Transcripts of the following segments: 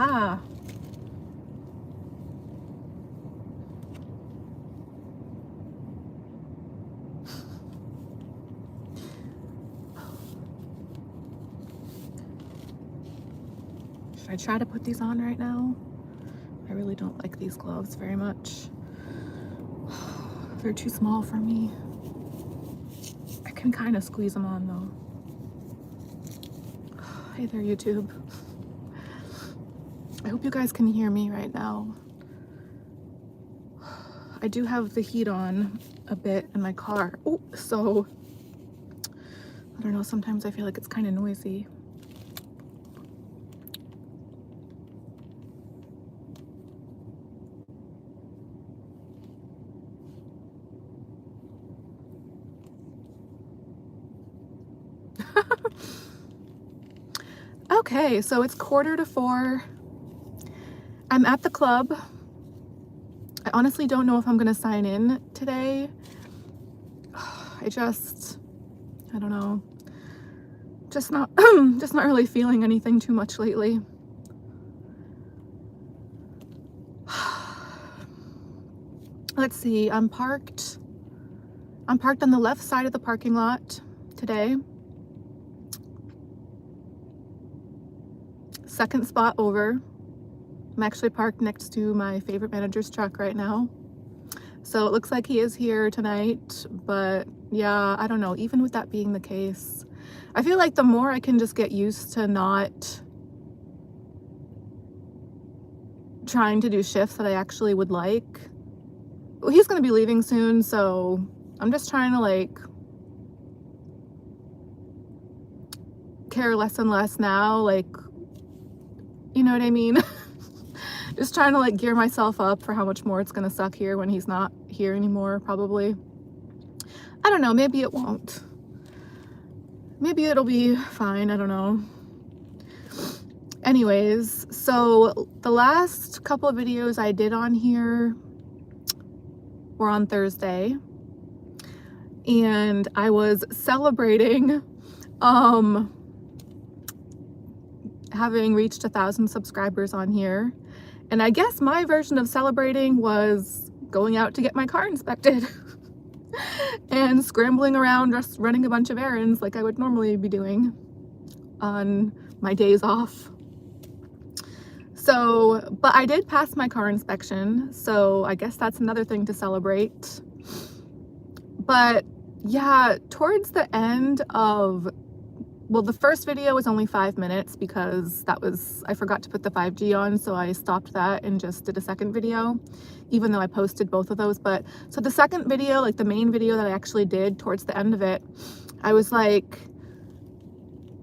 Aha. Should I try to put these on right now? I really don't like these gloves very much. They're too small for me. I can kind of squeeze them on though. Hey there, YouTube. I hope you guys can hear me right now. I do have the heat on a bit in my car. Oh, so I don't know, sometimes I feel like it's kind of noisy. Okay, so it's 3:45. I'm at the club. I honestly don't know if I'm gonna sign in today. I don't know. Just not just not really feeling anything too much lately. Let's see, I'm parked on the left side of the parking lot today. Second spot over. I'm actually parked next to my favorite manager's truck right now. So it looks like he is here tonight, but yeah, I don't know. Even with that being the case, I feel like the more I can just get used to not trying to do shifts that I actually would like. Well, he's gonna be leaving soon, so I'm just trying to like care less and less now, like, you know what I mean? Just trying to like gear myself up for how much more it's gonna suck here when he's not here anymore, probably. I don't know, maybe it won't. Maybe it'll be fine, I don't know. Anyways, so the last couple of videos I did on here were on Thursday, and I was celebrating having reached 1,000 subscribers on here. And I guess my version of celebrating was going out to get my car inspected and scrambling around, just running a bunch of errands like I would normally be doing on my days off. So, but I did pass my car inspection, so I guess that's another thing to celebrate. But yeah, towards the end of, well, the first video was only 5 minutes because I forgot to put the 5G on, so I stopped that and just did a second video, even though I posted both of those. But so the second video, like the main video that I actually did, towards the end of it, I was like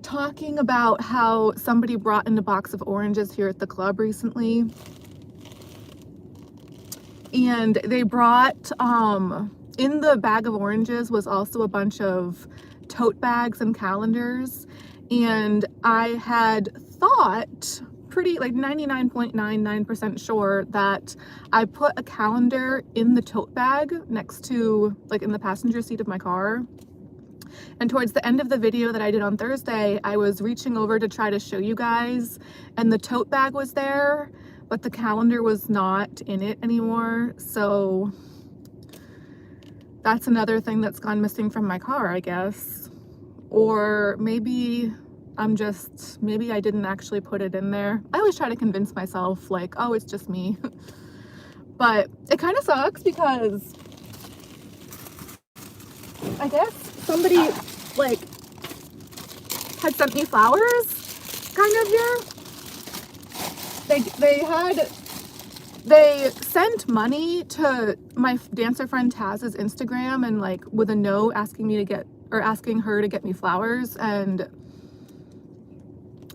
talking about how somebody brought in a box of oranges here at the club recently. And they brought, in the bag of oranges was also a bunch of tote bags and calendars, and I had thought pretty like 99.99% sure that I put a calendar in the tote bag next to, like, in the passenger seat of my car. And towards the end of the video that I did on Thursday, I was reaching over to try to show you guys, and the tote bag was there, but the calendar was not in it anymore. So that's another thing that's gone missing from my car, I guess. Or maybe maybe I didn't actually put it in there. I always try to convince myself like, oh, it's just me. But it kind of sucks because I guess somebody like had sent me flowers kind of here. They sent money to my dancer friend Taz's Instagram, and like with a note asking her to get me flowers. And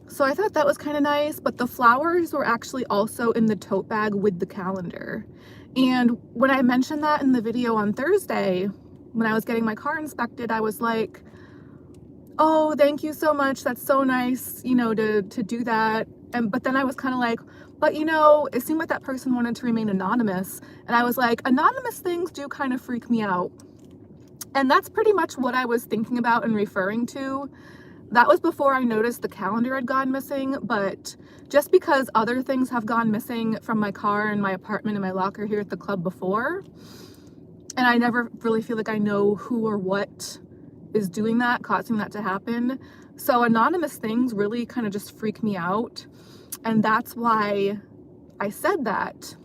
so I thought that was kind of nice, but the flowers were actually also in the tote bag with the calendar. And when I mentioned that in the video on Thursday, when I was getting my car inspected, I was like, oh, thank you so much. That's so nice, you know, to do that. But then I was kind of like, but you know, it seemed like that person wanted to remain anonymous. And I was like, anonymous things do kind of freak me out. And that's pretty much what I was thinking about and referring to, that was before I noticed the calendar had gone missing, but just because other things have gone missing from my car and my apartment and my locker here at the club before, and I never really feel like I know who or what is doing that, causing that to happen. So anonymous things really kind of just freak me out. And that's why I said that.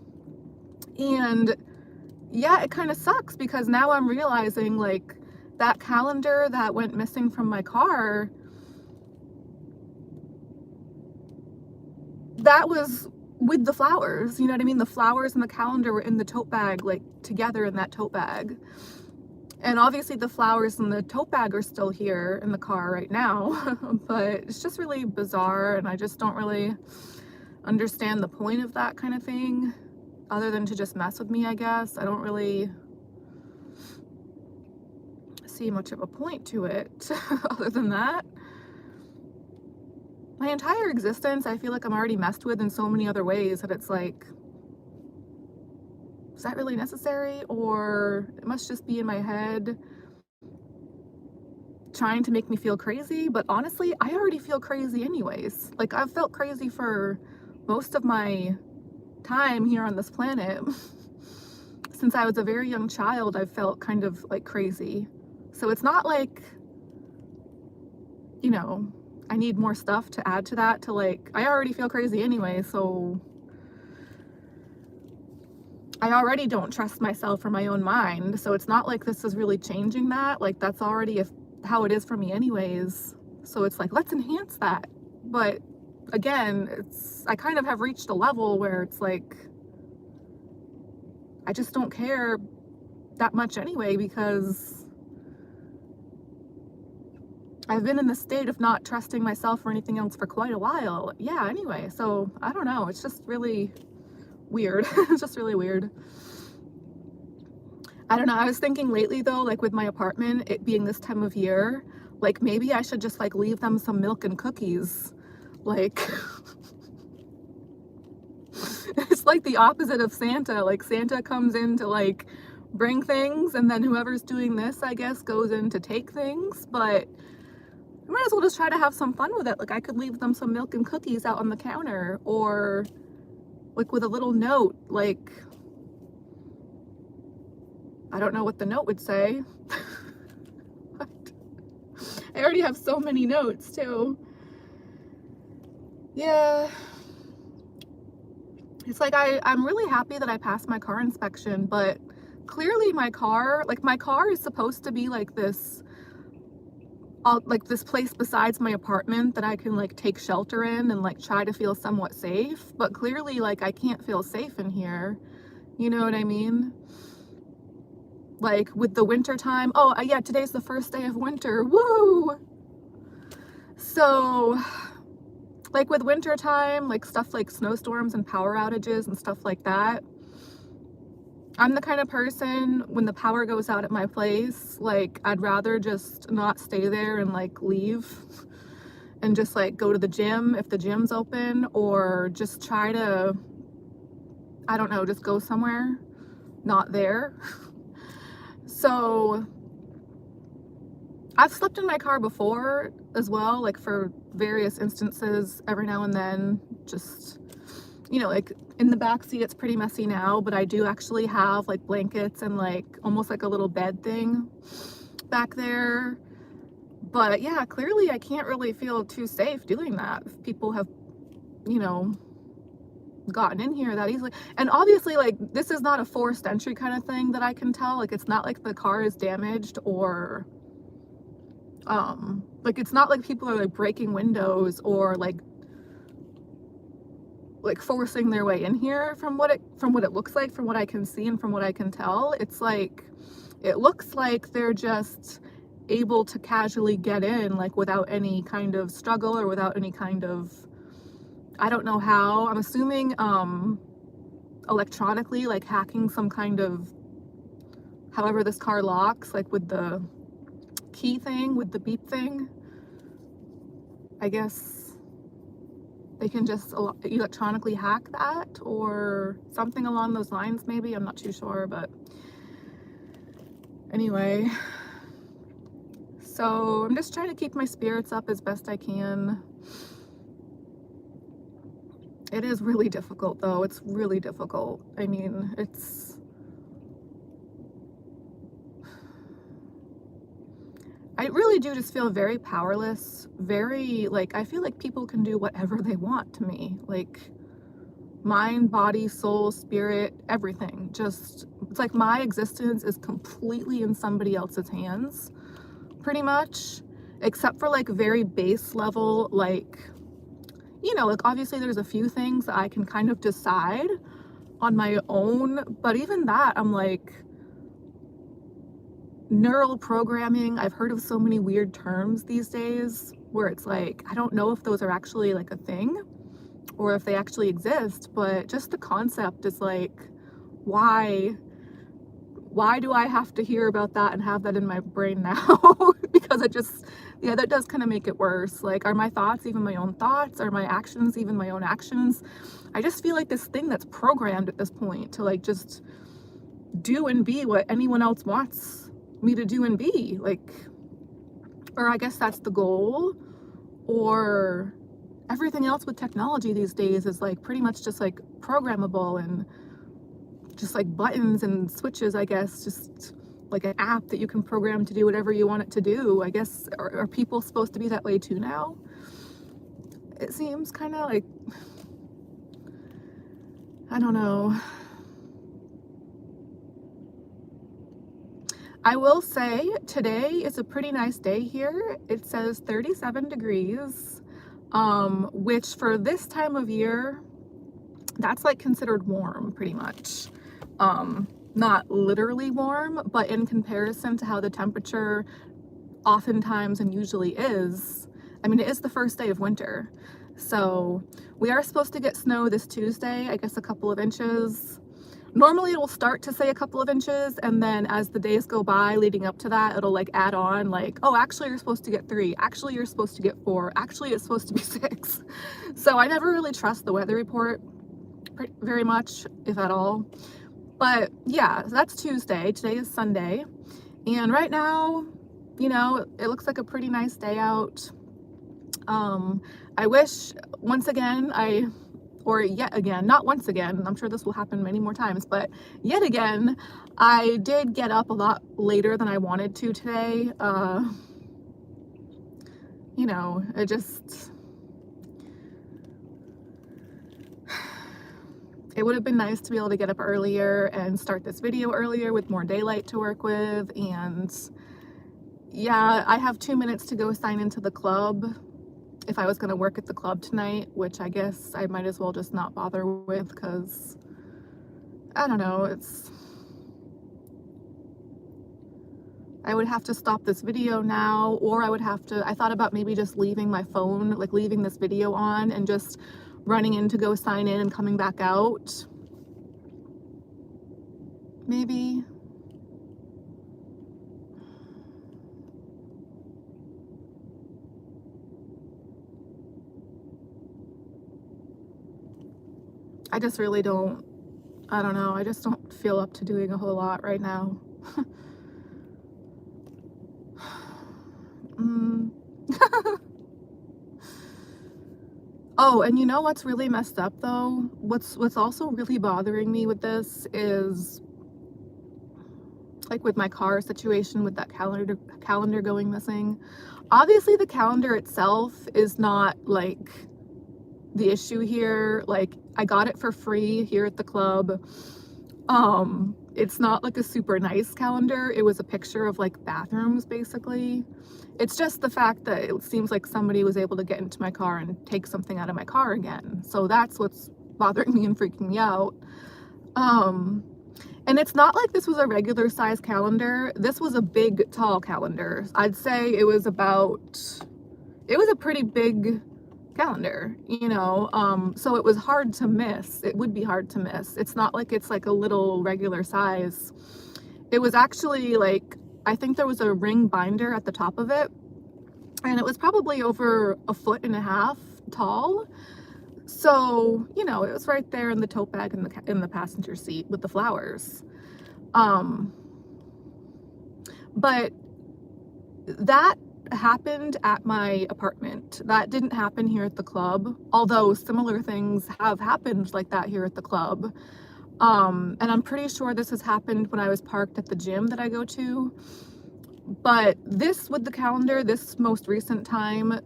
And yeah, it kind of sucks because now I'm realizing like that calendar that went missing from my car, that was with the flowers, you know what I mean? The flowers and the calendar were in the tote bag, like together in that tote bag. And obviously the flowers and the tote bag are still here in the car right now, but it's just really bizarre and I just don't really understand the point of that kind of thing, other than to just mess with me, I guess. I don't really see much of a point to it other than that. My entire existence, I feel like I'm already messed with in so many other ways that it's like, is that really necessary? Or it must just be in my head trying to make me feel crazy. But honestly, I already feel crazy anyways. Like I've felt crazy for most of my time here on this planet. Since I was a very young child, I've felt kind of like crazy. So it's not like, you know, I need more stuff to add to that to like, I already feel crazy anyway, so I already don't trust myself or my own mind. So it's not like this is really changing that. Like that's already how it is for me anyways. So it's like, let's enhance that. But again, I kind of have reached a level where it's like, I just don't care that much anyway, because I've been in the state of not trusting myself or anything else for quite a while. Yeah, anyway, so I don't know. It's just really weird. It's just really weird. I don't know. I was thinking lately though, like with my apartment, it being this time of year, like maybe I should just like leave them some milk and cookies. Like, it's like the opposite of Santa. Like Santa comes in to like bring things and then whoever's doing this, I guess, goes in to take things. But I might as well just try to have some fun with it. Like I could leave them some milk and cookies out on the counter, or like with a little note, like, I don't know what the note would say. I already have so many notes too. Yeah. It's like I'm really happy that I passed my car inspection, but clearly my car is supposed to be like this, like this place besides my apartment that I can like take shelter in and like try to feel somewhat safe, but clearly like I can't feel safe in here. You know what I mean? Like with the winter time. Oh yeah, today's the first day of winter. Woo! So like with winter time, like stuff like snowstorms and power outages and stuff like that, I'm the kind of person, when the power goes out at my place, like I'd rather just not stay there and like leave and just like go to the gym if the gym's open, or just try to, I don't know, just go somewhere not there. So I've slept in my car before as well, like for various instances every now and then, just, you know, like in the back seat it's pretty messy now, but I do actually have like blankets and like almost like a little bed thing back there. But yeah, clearly I can't really feel too safe doing that if people have, you know, gotten in here that easily. And obviously like this is not a forced entry kind of thing that I can tell. Like it's not like the car is damaged, or like it's not like people are like breaking windows or like forcing their way in here from what it looks like, from what I can see and from what I can tell. It's like, it looks like they're just able to casually get in, like without any kind of struggle or without any kind of, I don't know how. I'm assuming electronically, like hacking some kind of, however this car locks, like with the key thing, with the beep thing. I guess they can just electronically hack that or something along those lines, maybe. I'm not too sure, but anyway. So I'm just trying to keep my spirits up as best I can. It is really difficult though. It's really difficult. I mean, I really do just feel very powerless, very, like, I feel like people can do whatever they want to me. Like, mind, body, soul, spirit, everything. Just, it's like my existence is completely in somebody else's hands, pretty much, except for like very base level, like, you know, like obviously there's a few things that I can kind of decide on my own, but even that, I'm like, neural programming, I've heard of so many weird terms these days where it's like, I don't know if those are actually like a thing or if they actually exist, but just the concept is like, why do I have to hear about that and have that in my brain now? Because it just, yeah, that does kind of make it worse. Like, are my thoughts even my own thoughts? Are my actions even my own actions? I just feel like this thing that's programmed at this point to like just do and be what anyone else wants me to do and be, like, or I guess that's the goal. Or everything else with technology these days is like pretty much just like programmable and just like buttons and switches, I guess, just like an app that you can program to do whatever you want it to do. I guess, are people supposed to be that way too now? It seems kind of like, I don't know. I will say today is a pretty nice day here. It says 37 degrees, which for this time of year, that's like considered warm pretty much. Not literally warm, but in comparison to how the temperature oftentimes and usually is, I mean, it is the first day of winter. So we are supposed to get snow this Tuesday, I guess a couple of inches. Normally it will start to say a couple of inches, and then as the days go by leading up to that, it'll like add on like, oh, actually you're supposed to get 3, actually you're supposed to get 4, actually it's supposed to be 6. So I never really trust the weather report very much, if at all. But yeah, so that's Tuesday. Today is Sunday. And right now, you know, it looks like a pretty nice day out. I wish, once again, or yet again, not once again, I'm sure this will happen many more times, but yet again, I did get up a lot later than I wanted to today. You know, it would have been nice to be able to get up earlier and start this video earlier with more daylight to work with. And yeah, I have 2 minutes to go sign into the club if I was going to work at the club tonight, which I guess I might as well just not bother with, because I don't know, I would have to stop this video now, or I thought about maybe just leaving my phone, like leaving this video on and just running in to go sign in and coming back out. Maybe. I just really don't, I don't know, I just don't feel up to doing a whole lot right now. Oh, and you know what's really messed up though? What's also really bothering me with this is, like with my car situation, with that calendar going missing. Obviously the calendar itself is not like the issue here. Like, I got it for free here at the club. It's not like a super nice calendar. It was a picture of like bathrooms basically. It's just the fact that it seems like somebody was able to get into my car and take something out of my car again. So that's what's bothering me and freaking me out. And it's not like this was a regular size calendar. This was a big, tall calendar. I'd say it was a pretty big calendar, you know, so it was hard to miss. It would be hard to miss. It's not like it's like a little regular size. It was actually like, I think there was a ring binder at the top of it, and it was probably over 1.5 feet tall. So, you know, it was right there in the tote bag in the passenger seat with the flowers. But that happened at my apartment. That didn't happen here at the club, although similar things have happened like that here at the club. And I'm pretty sure this has happened when I was parked at the gym that I go to. But this with the calendar, this most recent time,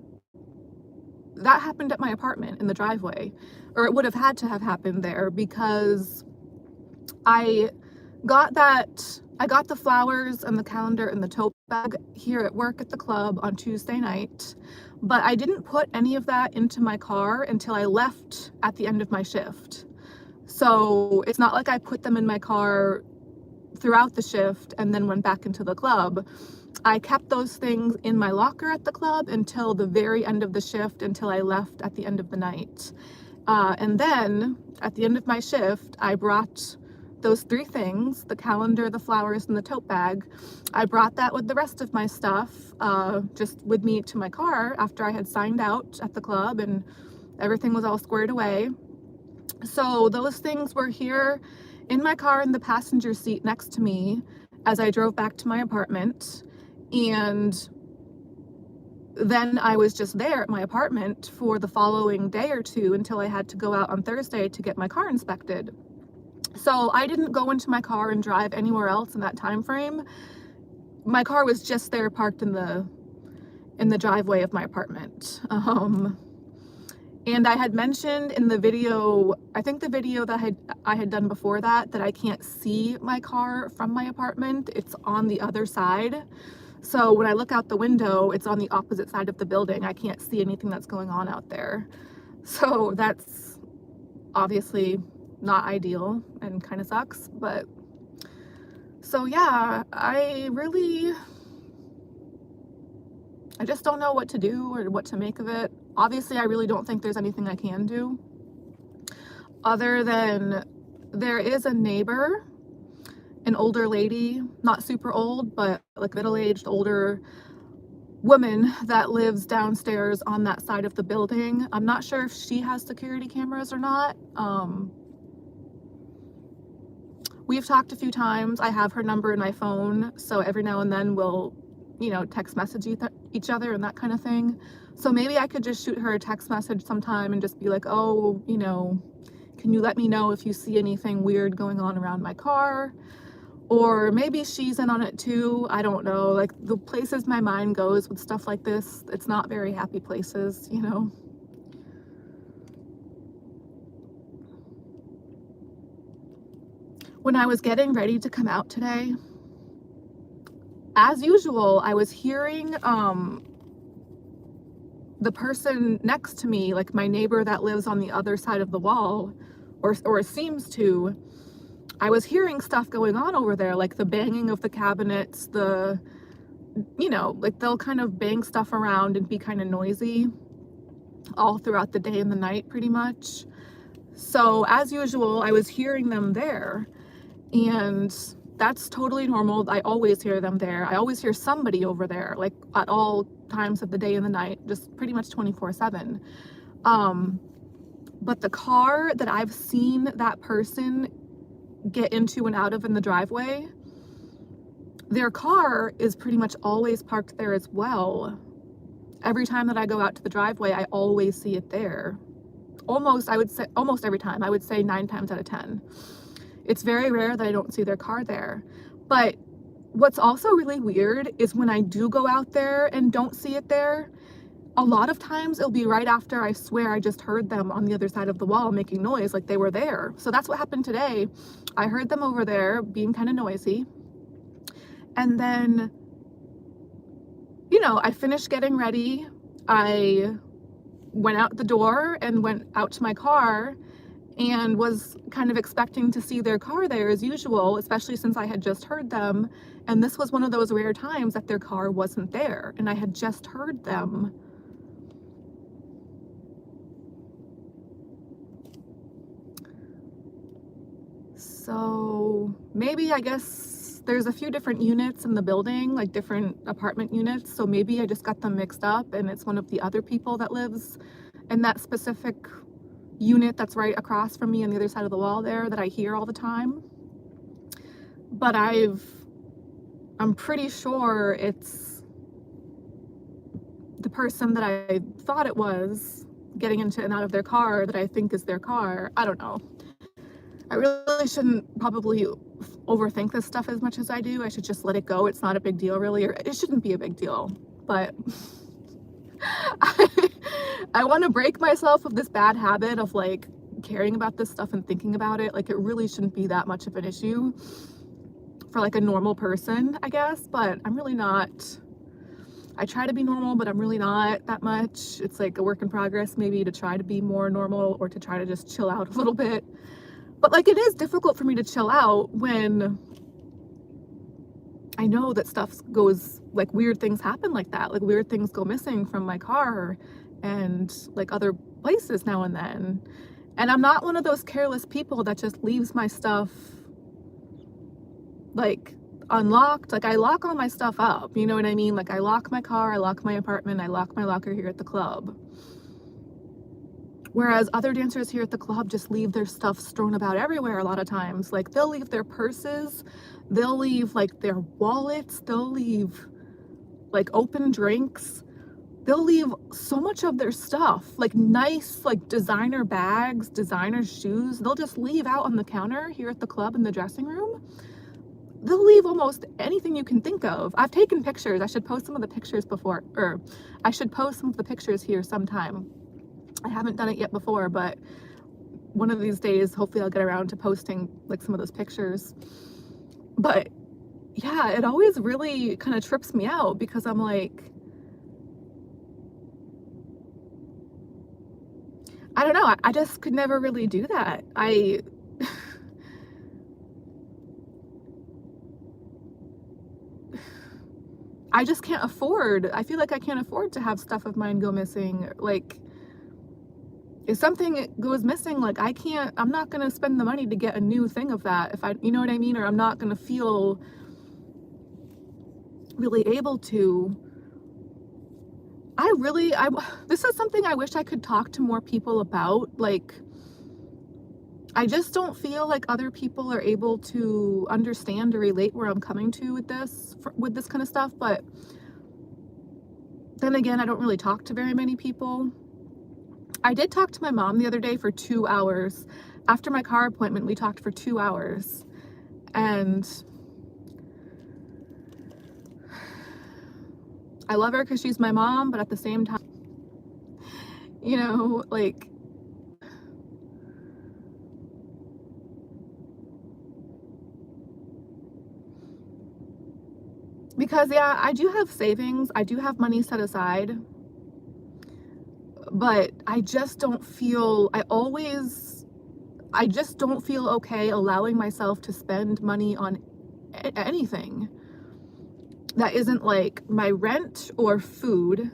that happened at my apartment in the driveway. Or it would have had to have happened there because I got the flowers and the calendar and the tote bag here at work at the club on Tuesday night, but I didn't put any of that into my car until I left at the end of my shift. So it's not like I put them in my car throughout the shift and then went back into the club. I kept those things in my locker at the club until the very end of the shift, until I left at the end of the night. And then at the end of my shift, I brought those 3 things, the calendar, the flowers, and the tote bag. I brought that with the rest of my stuff, just with me to my car after I had signed out at the club and everything was all squared away. So those things were here in my car in the passenger seat next to me as I drove back to my apartment. And then I was just there at my apartment for the following day or 2 until I had to go out on Thursday to get my car inspected. So I didn't go into my car and drive anywhere else in that time frame. My car was just there parked in the driveway of my apartment. And I had mentioned in the video, I think the video that I had done before that I can't see my car from my apartment. It's on the other side. So when I look out the window, it's on the opposite side of the building. I can't see anything that's going on out there. So that's obviously not ideal and kind of sucks, but so yeah, I just don't know what to do or what to make of it. Obviously, I really don't think there's anything I can do other than there is a neighbor, an older lady, not super old, but like middle-aged older woman that lives downstairs on that side of the building. I'm not sure if she has security cameras or not. We've talked a few times. I have her number in my phone, so every now and then we'll, text message each other and that kind of thing. So maybe I could just shoot her a text message sometime and just be like, oh, can you let me know if you see anything weird going on around my car? Or maybe she's in on it too. I don't know. Like, the places my mind goes with stuff like this, it's not very happy places, When I was getting ready to come out today, as usual, I was hearing the person next to me, like my neighbor that lives on the other side of the wall, or seems to, I was hearing stuff going on over there, like the banging of the cabinets, like they'll kind of bang stuff around and be kind of noisy all throughout the day and the night pretty much. So as usual, I was hearing them there, and that's totally normal. I always hear them there. I always hear somebody over there, like at all times of the day and the night, just pretty much 24/7. But the car that I've seen that person get into and out of in the driveway, their car is pretty much always parked there as well. Every time that I go out to the driveway, I always see it there. Almost every time. I would say 9 times out of 10. It's very rare that I don't see their car there. But what's also really weird is when I do go out there and don't see it there, a lot of times it'll be right after I swear I just heard them on the other side of the wall making noise, like they were there. So that's what happened today. I heard them over there being kind of noisy. And then, I finished getting ready. I went out the door and went out to my car and was kind of expecting to see their car there as usual, especially since I had just heard them. And this was one of those rare times that their car wasn't there and I had just heard them. So maybe, I guess there's a few different units in the building, like different apartment units. So maybe I just got them mixed up and it's one of the other people that lives in that specific unit that's right across from me on the other side of the wall there that I hear all the time. But I'm pretty sure it's the person that I thought it was getting into and out of their car that I think is their car. I don't know. I really shouldn't probably overthink this stuff as much as I do. I should just let it go. It's not a big deal, really, or it shouldn't be a big deal. But I want to break myself of this bad habit of like caring about this stuff and thinking about it. Like, it really shouldn't be that much of an issue for like a normal person, I guess, but I'm really not. I try to be normal, but I'm really not that much. It's like a work in progress, maybe, to try to be more normal or to try to just chill out a little bit. But like, it is difficult for me to chill out when I know that stuff goes, like, weird things happen like that. Like, weird things go missing from my car and like other places now and then. And I'm not one of those careless people that just leaves my stuff like unlocked. Like, I lock all my stuff up, you know what I mean? Like, I lock my car, I lock my apartment, I lock my locker here at the club. Whereas other dancers here at the club just leave their stuff strewn about everywhere a lot of times. Like, they'll leave their purses, they'll leave like their wallets, they'll leave like open drinks, they'll leave so much of their stuff, like nice like designer bags, designer shoes, they'll just leave out on the counter here at the club in the dressing room. They'll leave almost anything you can think of. I've taken pictures. I should post some of the pictures before, or I should post some of the pictures here sometime. I haven't done it yet before, but one of these days, hopefully I'll get around to posting like some of those pictures. But yeah, it always really kind of trips me out because I'm like, I don't know, I just could never really do that. I just can't afford, I feel like I can't afford to have stuff of mine go missing. Like, if something goes missing, like, I'm not gonna spend the money to get a new thing of that if you know what I mean? Or I'm not gonna feel really able to. This is something I wish I could talk to more people about. Like, I just don't feel like other people are able to understand or relate where I'm coming to with this kind of stuff. But then again, I don't really talk to very many people. I did talk to my mom the other day for 2 hours. After my car appointment, we talked for 2 hours. And I love her because she's my mom, but at the same time, you know, like, because yeah, I do have savings, I do have money set aside, but I just don't feel, I just don't feel okay allowing myself to spend money on anything that isn't like my rent or food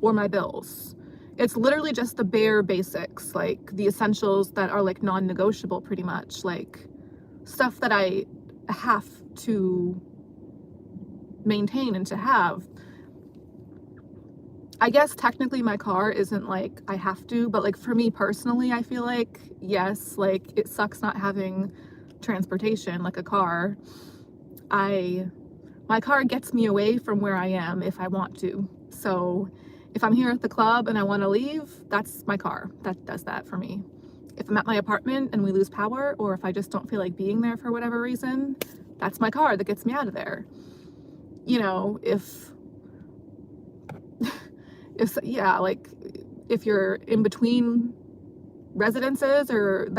or my bills. It's literally just the bare basics, like the essentials that are like non-negotiable, pretty much, like stuff that I have to maintain and to have. I guess technically my car isn't like I have to, but like for me personally, I feel like, yes, like it sucks not having transportation like a car. My car gets me away from where I am if I want to. So if I'm here at the club and I want to leave, that's my car that does that for me. If I'm at my apartment and we lose power, or if I just don't feel like being there for whatever reason, that's my car that gets me out of there. You know, if yeah, like if you're in between residences, or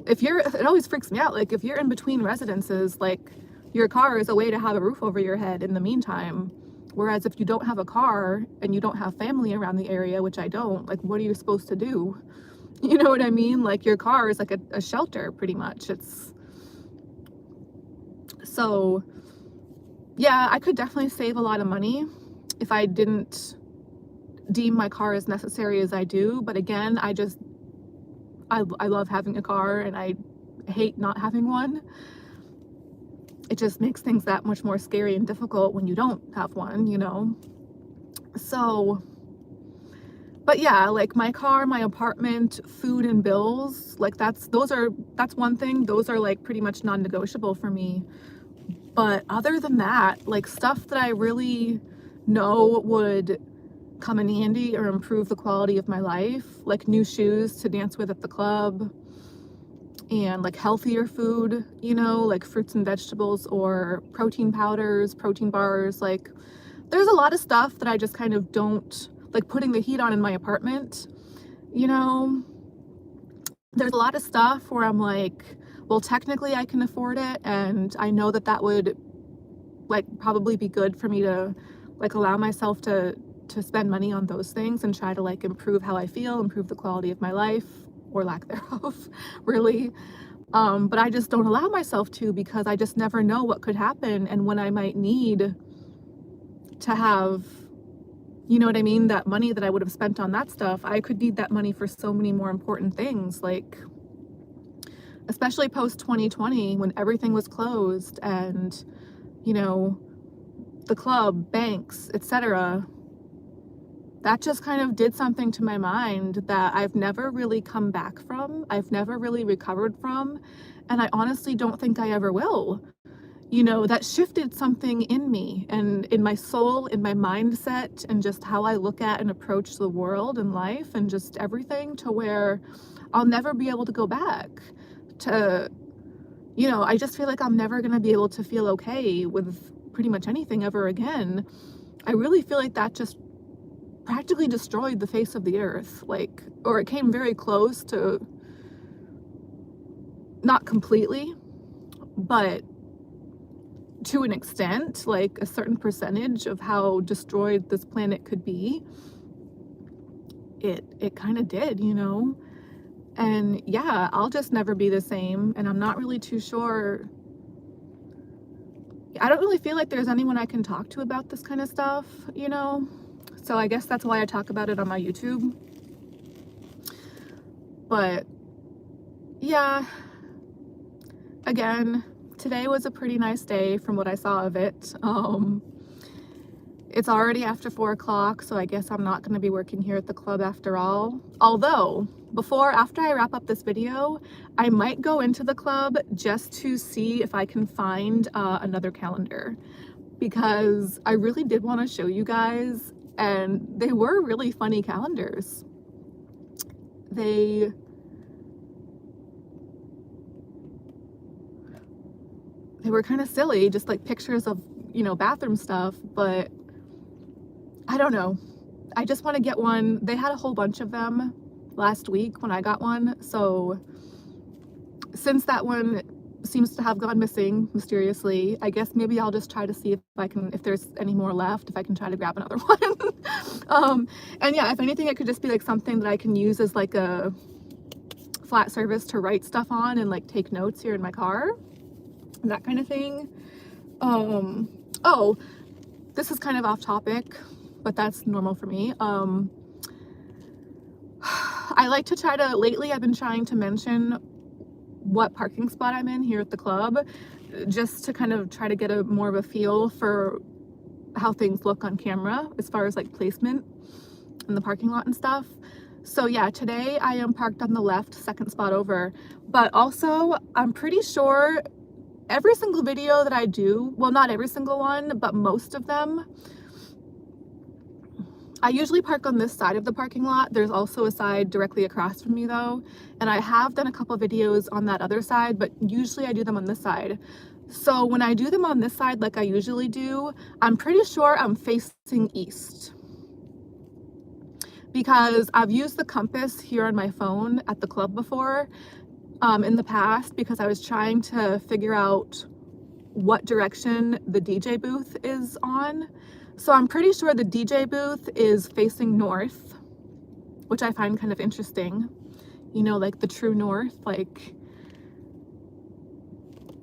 it always freaks me out, like if you're in between residences, like your car is a way to have a roof over your head in the meantime. Whereas if you don't have a car and you don't have family around the area, which I don't, like, what are you supposed to do? You know what I mean? Like, your car is like a shelter, pretty much. So yeah, I could definitely save a lot of money if I didn't deem my car as necessary as I do. But again, I love having a car and I hate not having one. It just makes things that much more scary and difficult when you don't have one, you know? So, but yeah, like my car, my apartment, food and bills, like that's one thing. Those are like pretty much non-negotiable for me. But other than that, like stuff that I really know would come in handy or improve the quality of my life, like new shoes to dance with at the club, and like healthier food, you know, like fruits and vegetables or protein powders, protein bars. Like there's a lot of stuff that I just kind of don't like putting the heat on in my apartment, you know. There's a lot of stuff where I'm like, well, technically I can afford it, and I know that that would like probably be good for me to like allow myself to spend money on those things and try to like improve how I feel, improve the quality of my life, or lack thereof, really. But I just don't allow myself to, because I just never know what could happen and when I might need to have, you know what I mean, that money that I would have spent on that stuff. I could need that money for so many more important things, like especially post 2020 when everything was closed and, you know, the club, banks, etc. That just kind of did something to my mind that I've never really come back from. I've never really recovered from, and I honestly don't think I ever will. You know, that shifted something in me and in my soul, in my mindset, and just how I look at and approach the world and life and just everything, to where I'll never be able to go back to, you know, I just feel like I'm never going to be able to feel okay with pretty much anything ever again. I really feel like that just practically destroyed the face of the earth, like, or it came very close to, not completely, but to an extent, like a certain percentage of how destroyed this planet could be. It kind of did, you know. And yeah, I'll just never be the same, and I'm not really too sure. I don't really feel like there's anyone I can talk to about this kind of stuff, you know. So I guess that's why I talk about it on my YouTube. But yeah, again, today was a pretty nice day from what I saw of it. It's already after 4 o'clock, so I guess I'm not going to be working here at the club after all. Although, after I wrap up this video, I might go into the club just to see if I can find another calendar, because I really did want to show you guys, and they were really funny calendars. They were kind of silly, just like pictures of, you know, bathroom stuff, but I don't know. I just want to get one. They had a whole bunch of them last week when I got one, so since that one seems to have gone missing mysteriously, I guess maybe I'll just try to see if I can, if there's any more left, if I can try to grab another one. And yeah, if anything, it could just be like something that I can use as like a flat surface to write stuff on and like take notes here in my car, that kind of thing. Oh, this is kind of off topic, but that's normal for me. I like to try to, lately I've been trying to mention what parking spot I'm in here at the club, just to kind of try to get a more of a feel for how things look on camera as far as like placement in the parking lot and stuff. So yeah, today I am parked on the left, second spot over, but also I'm pretty sure every single video that I do, well, not every single one, but most of them, I usually park on this side of the parking lot. There's also a side directly across from me though, and I have done a couple videos on that other side, but usually I do them on this side. So when I do them on this side like I usually do, I'm pretty sure I'm facing east, because I've used the compass here on my phone at the club before in the past, because I was trying to figure out what direction the DJ booth is on. So I'm pretty sure the DJ booth is facing north, which I find kind of interesting. You know, like the true north, like,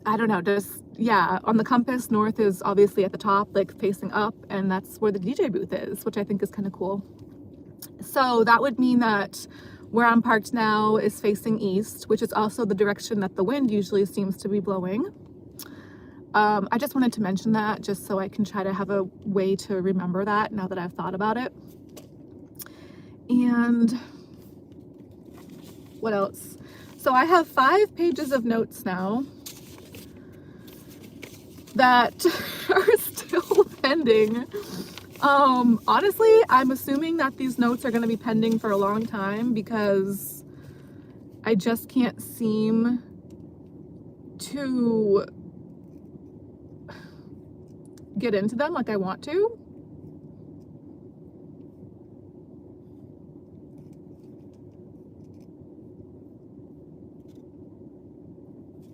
I don't know, just, yeah, on the compass, north is obviously at the top, like facing up, and that's where the DJ booth is, which I think is kind of cool. So that would mean that where I'm parked now is facing east, which is also the direction that the wind usually seems to be blowing. I just wanted to mention that just so I can try to have a way to remember that now that I've thought about it. And what else? So I have 5 pages of notes now that are still pending Honestly, I'm assuming that these notes are going to be pending for a long time because I just can't seem to get into them like I want to.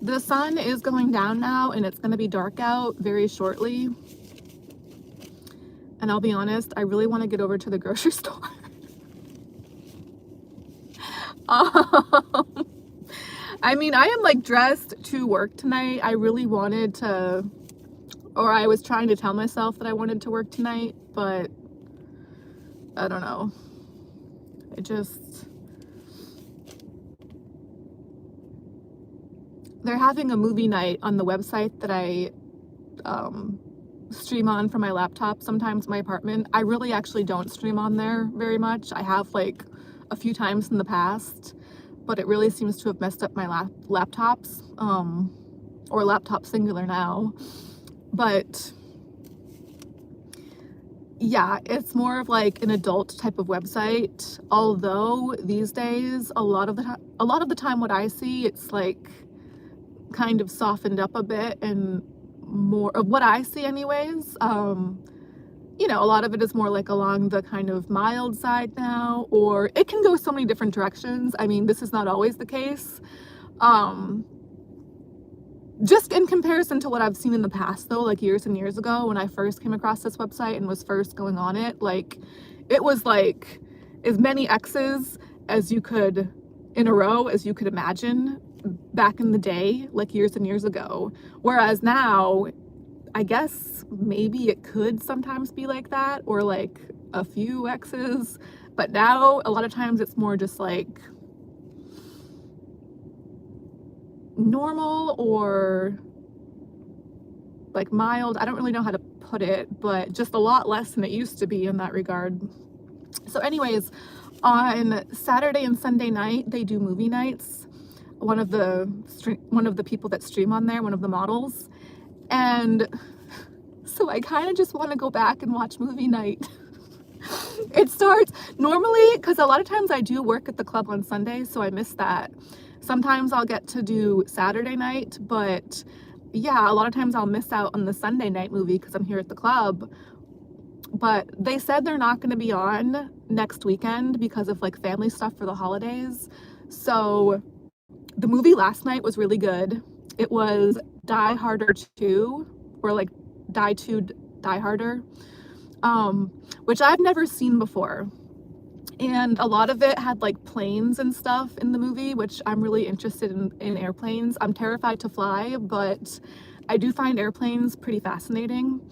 The sun is going down now and it's going to be dark out very shortly. And I'll be honest, I really want to get over to the grocery store. um, I mean, I am like dressed to work tonight. I really wanted to, or I was trying to tell myself that I wanted to work tonight, but I don't know. They're having a movie night on the website that I stream on from my laptop sometimes in my apartment. I really actually don't stream on there very much. I have like a few times in the past, but it really seems to have messed up my laptops, or laptop singular now. But yeah, it's more of like an adult type of website. Although these days, a lot of the time what I see, it's like kind of softened up a bit, and more of what I see anyways, you know, a lot of it is more like along the kind of mild side now, or it can go so many different directions. I mean, this is not always the case. Just in comparison to what I've seen in the past though, like years and years ago when I first came across this website and was first going on it, like it was like as many X's as you could in a row as you could imagine back in the day, like years and years ago. Whereas now, I guess maybe it could sometimes be like that, or like a few X's, but now a lot of times it's more just like normal or like mild. I don't really know how to put it, but just a lot less than it used to be in that regard. So anyways, on Saturday and Sunday night, they do movie nights. One of the people that stream on there, one of the models. And so I kind of just want to go back and watch movie night. It starts normally, because a lot of times I do work at the club on Sundays, so I miss that. Sometimes I'll get to do Saturday night, but yeah, a lot of times I'll miss out on the Sunday night movie because I'm here at the club. But they said they're not going to be on next weekend because of like family stuff for the holidays. So the movie last night was really good. It was Die Harder 2, or like Die 2 Die Harder, which I've never seen before. And a lot of it had like planes and stuff in the movie, which I'm really interested in airplanes. I'm terrified to fly, but I do find airplanes pretty fascinating.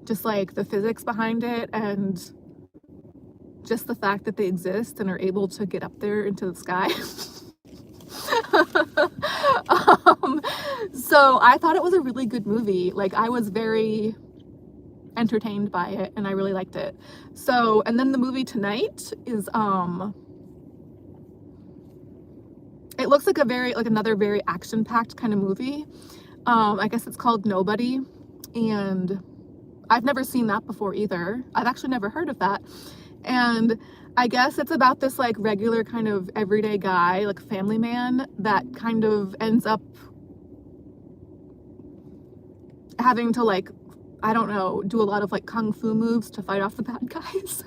Just like the physics behind it and just the fact that they exist and are able to get up there into the sky. So I thought it was a really good movie. Like I was very entertained by it and I really liked it. So, and then the movie tonight is it looks like another very action-packed kind of movie. I guess it's called Nobody, and I've never seen that before either. I've actually never heard of that. And I guess it's about this like regular kind of everyday guy, like family man, that kind of ends up having to like, I don't know, do a lot of like kung fu moves to fight off the bad guys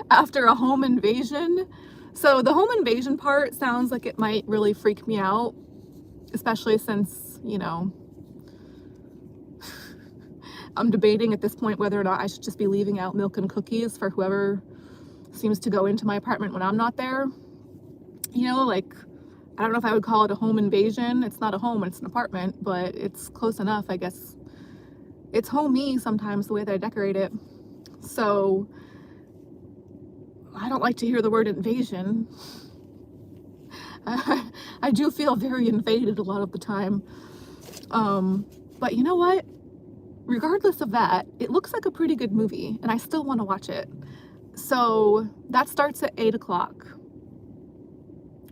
after a home invasion. So the home invasion part sounds like it might really freak me out, especially since, you know, I'm debating at this point whether or not I should just be leaving out milk and cookies for whoever seems to go into my apartment when I'm not there. You know, like, I don't know if I would call it a home invasion. It's not a home, it's an apartment, but it's close enough, I guess. It's homey sometimes the way that I decorate it. So I don't like to hear the word invasion. I do feel very invaded a lot of the time. But you know what? Regardless of that, it looks like a pretty good movie and I still want to watch it. So that starts at 8 o'clock,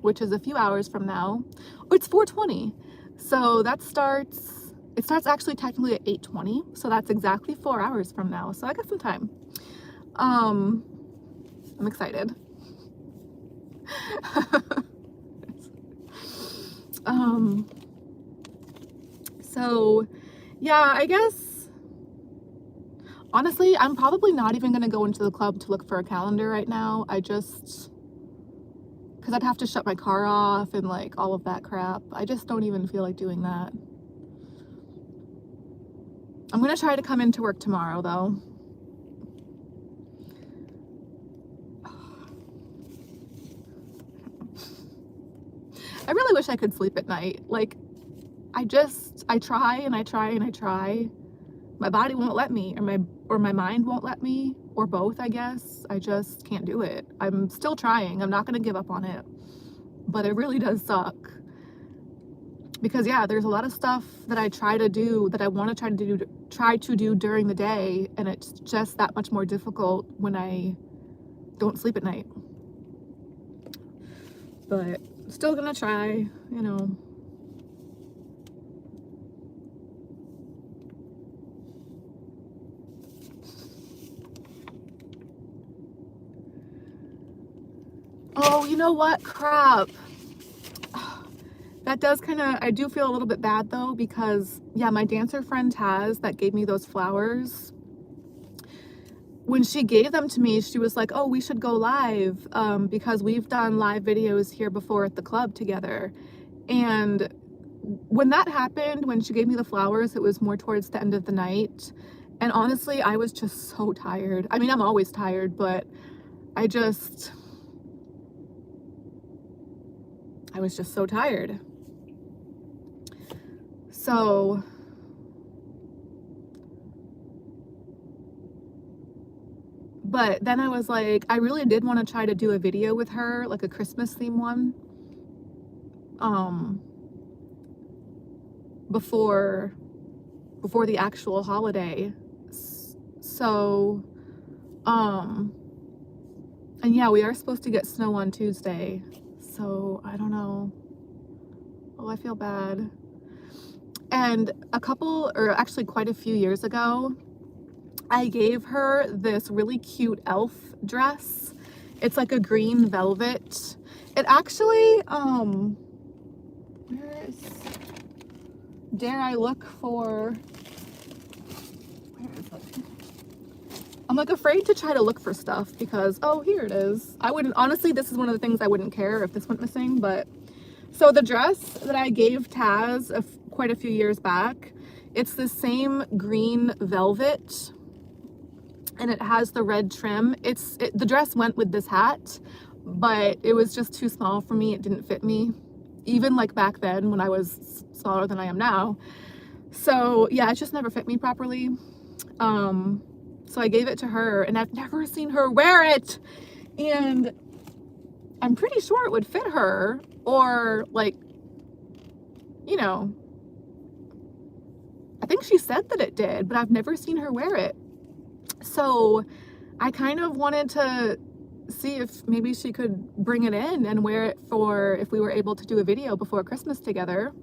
which is a few hours from now. Oh, it's 4:20. So it starts actually technically at 8:20. So that's exactly 4 hours from now. So I got some time. I'm excited. So yeah, I guess honestly, I'm probably not even gonna go into the club to look for a calendar right now. Because I'd have to shut my car off and like all of that crap. I just don't even feel like doing that. I'm gonna try to come into work tomorrow though. I really wish I could sleep at night. Like, I try and I try and I try. My body won't let me, or my mind won't let me, or both, I guess. I just can't do it. I'm still trying. I'm not gonna give up on it. But it really does suck. Because yeah, there's a lot of stuff that I try to do that I want to try to do during the day, and it's just that much more difficult when I don't sleep at night. But still gonna try, you know. Oh, you know what? Crap. That does I do feel a little bit bad though, because yeah, my dancer friend Taz that gave me those flowers, when she gave them to me, she was like, oh, we should go live, because we've done live videos here before at the club together. And when that happened, when she gave me the flowers, it was more towards the end of the night. And honestly, I was just so tired. I mean, I'm always tired, but I was just so tired. So but then I was like, I really did want to try to do a video with her, like a Christmas theme one, before the actual holiday. So and yeah, we are supposed to get snow on Tuesday, so I don't know. Oh, I feel bad. And actually quite a few years ago, I gave her this really cute elf dress. It's like a green velvet. It actually, dare I look for, where is it? I'm like afraid to try to look for stuff because, oh, here it is. Honestly, this is one of the things I wouldn't care if this went missing, but. So the dress that I gave Taz quite a few years back, it's the same green velvet, and it has the red trim. The dress went with this hat, but it was just too small for me. It didn't fit me, even like back then when I was smaller than I am now. So yeah, it just never fit me properly. So I gave it to her, and I've never seen her wear it, and I'm pretty sure it would fit her, or like, you know, I think she said that it did, but I've never seen her wear it. So I kind of wanted to see if maybe she could bring it in and wear it if we were able to do a video before Christmas together.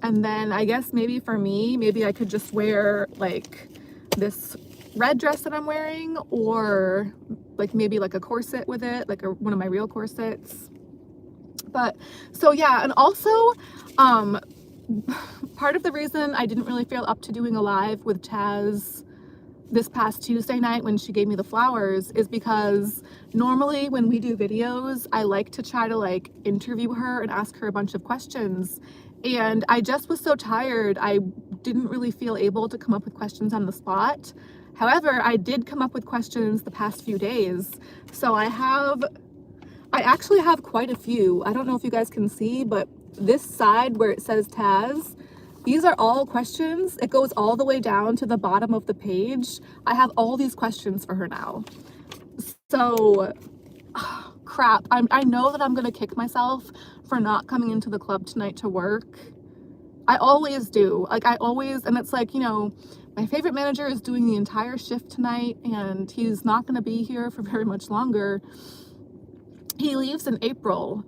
And then I guess maybe for me, maybe I could just wear like this red dress that I'm wearing, or like maybe like a corset with it, like one of my real corsets. But so yeah, and also part of the reason I didn't really feel up to doing a live with Taz this past Tuesday night when she gave me the flowers is because normally when we do videos, I like to try to like interview her and ask her a bunch of questions. And I just was so tired, I didn't really feel able to come up with questions on the spot. However, I did come up with questions the past few days. So I actually have quite a few. I don't know if you guys can see, but this side where it says Taz, these are all questions. It goes all the way down to the bottom of the page. I have all these questions for her now. So, crap. I know that I'm gonna kick myself for not coming into the club tonight to work. I always do. Like and it's like, you know, my favorite manager is doing the entire shift tonight, and he's not gonna be here for very much longer. He leaves in April,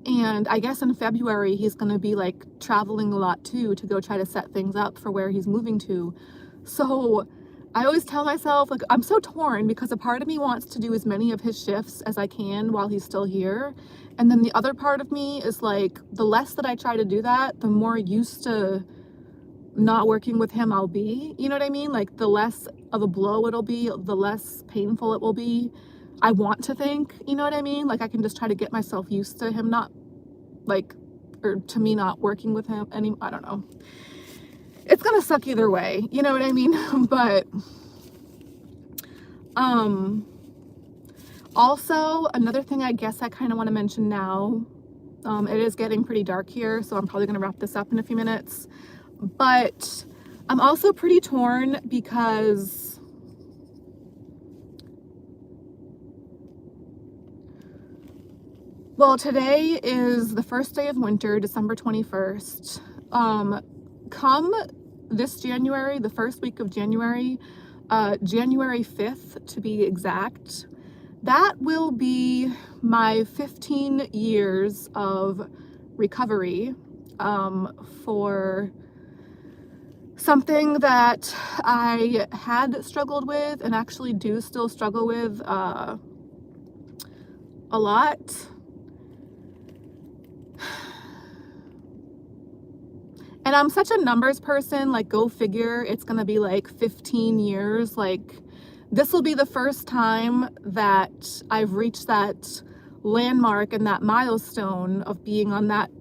and I guess in February he's gonna be like traveling a lot too to go try to set things up for where he's moving to. So I always tell myself, like, I'm so torn because a part of me wants to do as many of his shifts as I can while he's still here. And then the other part of me is like, the less that I try to do that, the more used to not working with him I'll be. You know what I mean? Like, the less of a blow it'll be, the less painful it will be. I want to think, you know what I mean? Like, I can just try to get myself used to him not, like, or to me not working with him any, I don't know. It's gonna suck either way, you know what I mean? But also another thing I guess I kind of want to mention now, it is getting pretty dark here, so I'm probably gonna wrap this up in a few minutes, but I'm also pretty torn because well, today is the first day of winter, December 21st. Come this January, the first week of January, January 5th to be exact, that will be my 15 years of recovery for something that I had struggled with and actually do still struggle with a lot. And I'm such a numbers person, like, go figure, it's gonna be like 15 years. Like, this will be the first time that I've reached that landmark and that milestone of being on that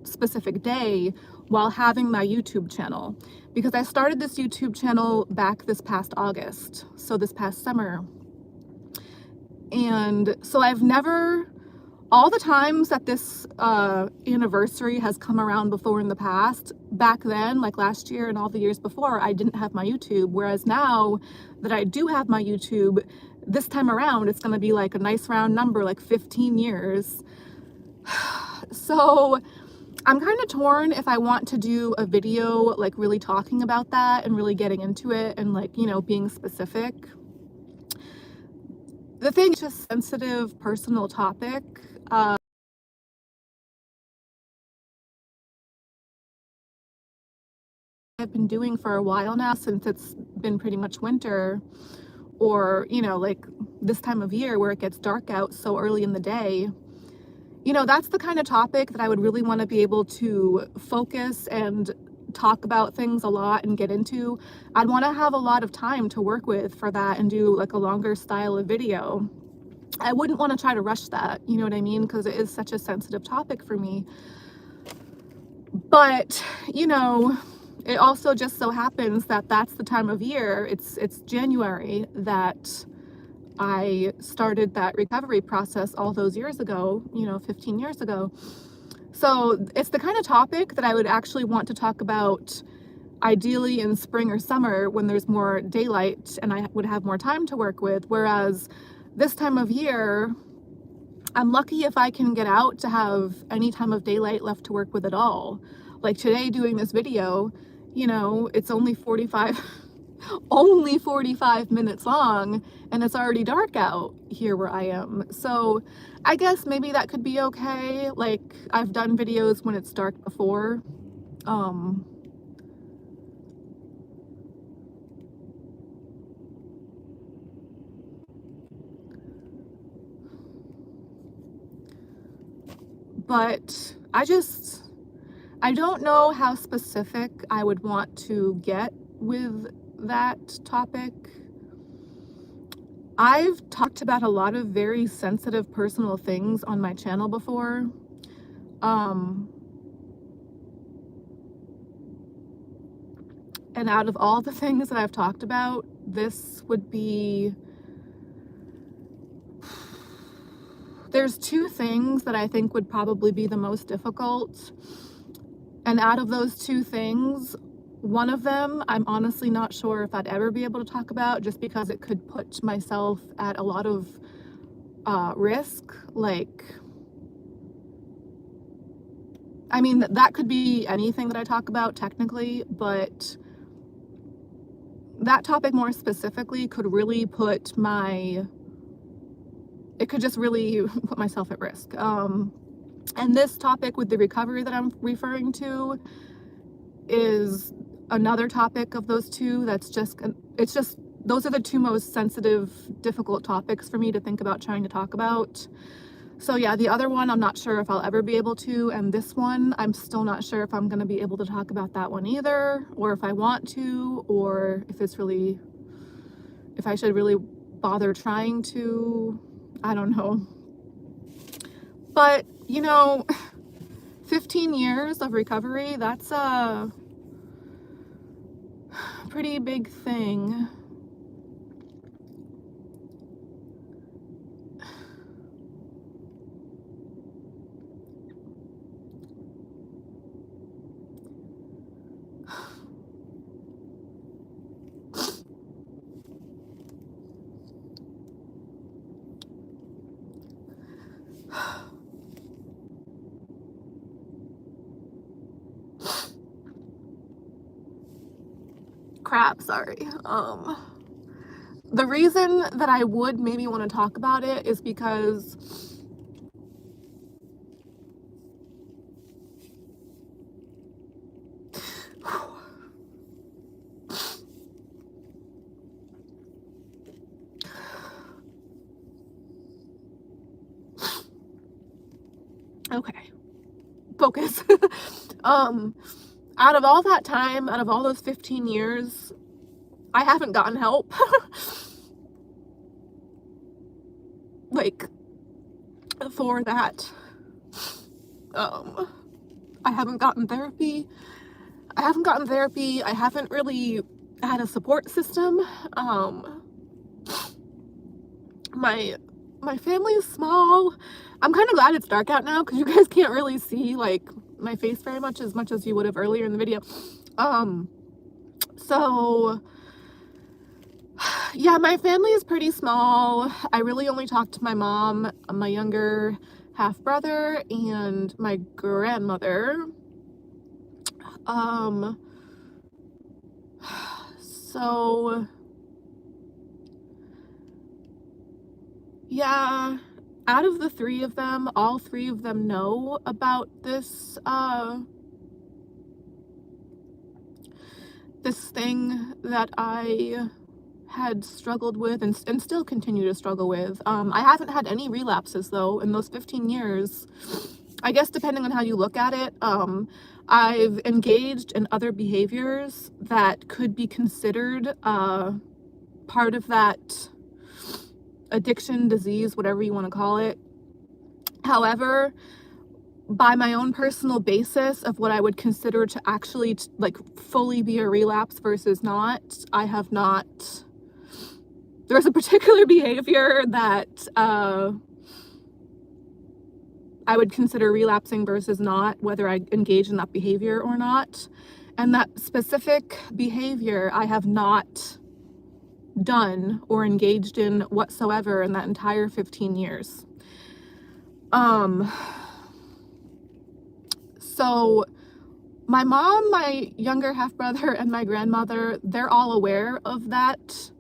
specific day while having my YouTube channel. Because I started this YouTube channel back this past August, so this past summer. And so I've never, all the times that this anniversary has come around before in the past, back then, like last year and all the years before, I didn't have my YouTube. Whereas now that I do have my YouTube, this time around, it's gonna be like a nice round number, like 15 years. So I'm kind of torn if I want to do a video, like really talking about that and really getting into it and, like, you know, being specific. The thing is just sensitive, personal topic. I've been doing for a while now, since it's been pretty much winter, or, you know, like this time of year where it gets dark out so early in the day. You know, that's the kind of topic that I would really want to be able to focus and talk about things a lot and get into. I'd want to have a lot of time to work with for that and do like a longer style of video. I wouldn't want to try to rush that, you know what I mean? Because it is such a sensitive topic for me. But, you know, it also just so happens that that's the time of year, it's January, that I started that recovery process all those years ago, you know, 15 years ago. So it's the kind of topic that I would actually want to talk about ideally in spring or summer when there's more daylight and I would have more time to work with. Whereas this time of year, I'm lucky if I can get out to have any time of daylight left to work with at all. Like today doing this video, you know, it's only 45 minutes long and it's already dark out here where I am. So I guess maybe that could be okay. Like, I've done videos when it's dark before. But I don't know how specific I would want to get with that topic. I've talked about a lot of very sensitive personal things on my channel before. And out of all the things that I've talked about, this would be, there's two things that I think would probably be the most difficult. And out of those two things, one of them, I'm honestly not sure if I'd ever be able to talk about, just because it could put myself at a lot of risk. Like, I mean, that could be anything that I talk about technically, but that topic more specifically could really put it could just really put myself at risk. And this topic with the recovery that I'm referring to is another topic of those two that's just, it's just those are the two most sensitive, difficult topics for me to think about trying to talk about. So yeah, the other one I'm not sure if I'll ever be able to, and this one I'm still not sure if I'm going to be able to talk about that one either, or if I want to, or if I should really bother trying to. I don't know. But, 15 years of recovery, that's a pretty big thing. Crap, sorry. The reason that I would maybe want to talk about it is because okay, focus. Out of all that time, out of all those 15 years, I haven't gotten help. Like, for that. I haven't gotten therapy. I haven't really had a support system. My family is small. I'm kind of glad it's dark out now because you guys can't really see like my face very much as you would have earlier in the video. So yeah, my family is pretty small. I really only talk to my mom, my younger half brother, and my grandmother. So yeah, out of the three of them, all three of them know about this this thing that I had struggled with and still continue to struggle with. I haven't had any relapses though in those 15 years. I guess depending on how you look at it, I've engaged in other behaviors that could be considered part of that addiction, disease, whatever you want to call it. However, by my own personal basis of what I would consider to actually like fully be a relapse versus not, I have not. There's a particular behavior that I would consider relapsing versus not, whether I engage in that behavior or not. And that specific behavior I have not done or engaged in whatsoever in that entire 15 years. So my mom, my younger half brother, and my grandmother, they're all aware of that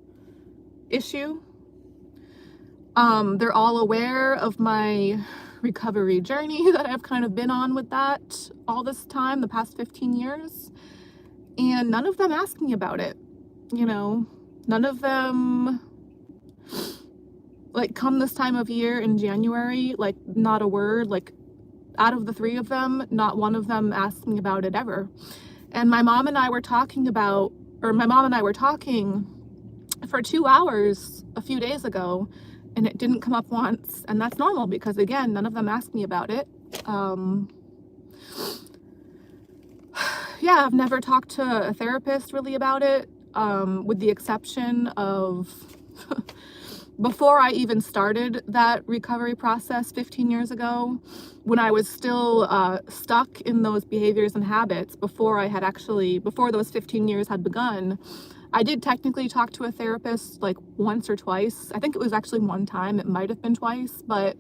issue. They're all aware of my recovery journey that I've kind of been on with that all this time, the past 15 years. And none of them ask me about it. None of them, like, come this time of year in January, like, not a word, like, out of the three of them, not one of them asked me about it ever. And my mom and I were talking for 2 hours a few days ago, and it didn't come up once. And that's normal because, again, none of them asked me about it. Yeah, I've never talked to a therapist really about it, with the exception of before I even started that recovery process 15 years ago, when I was still stuck in those behaviors and habits before those 15 years had begun. I did technically talk to a therapist like once or twice. I think it was actually one time. It might have been twice, but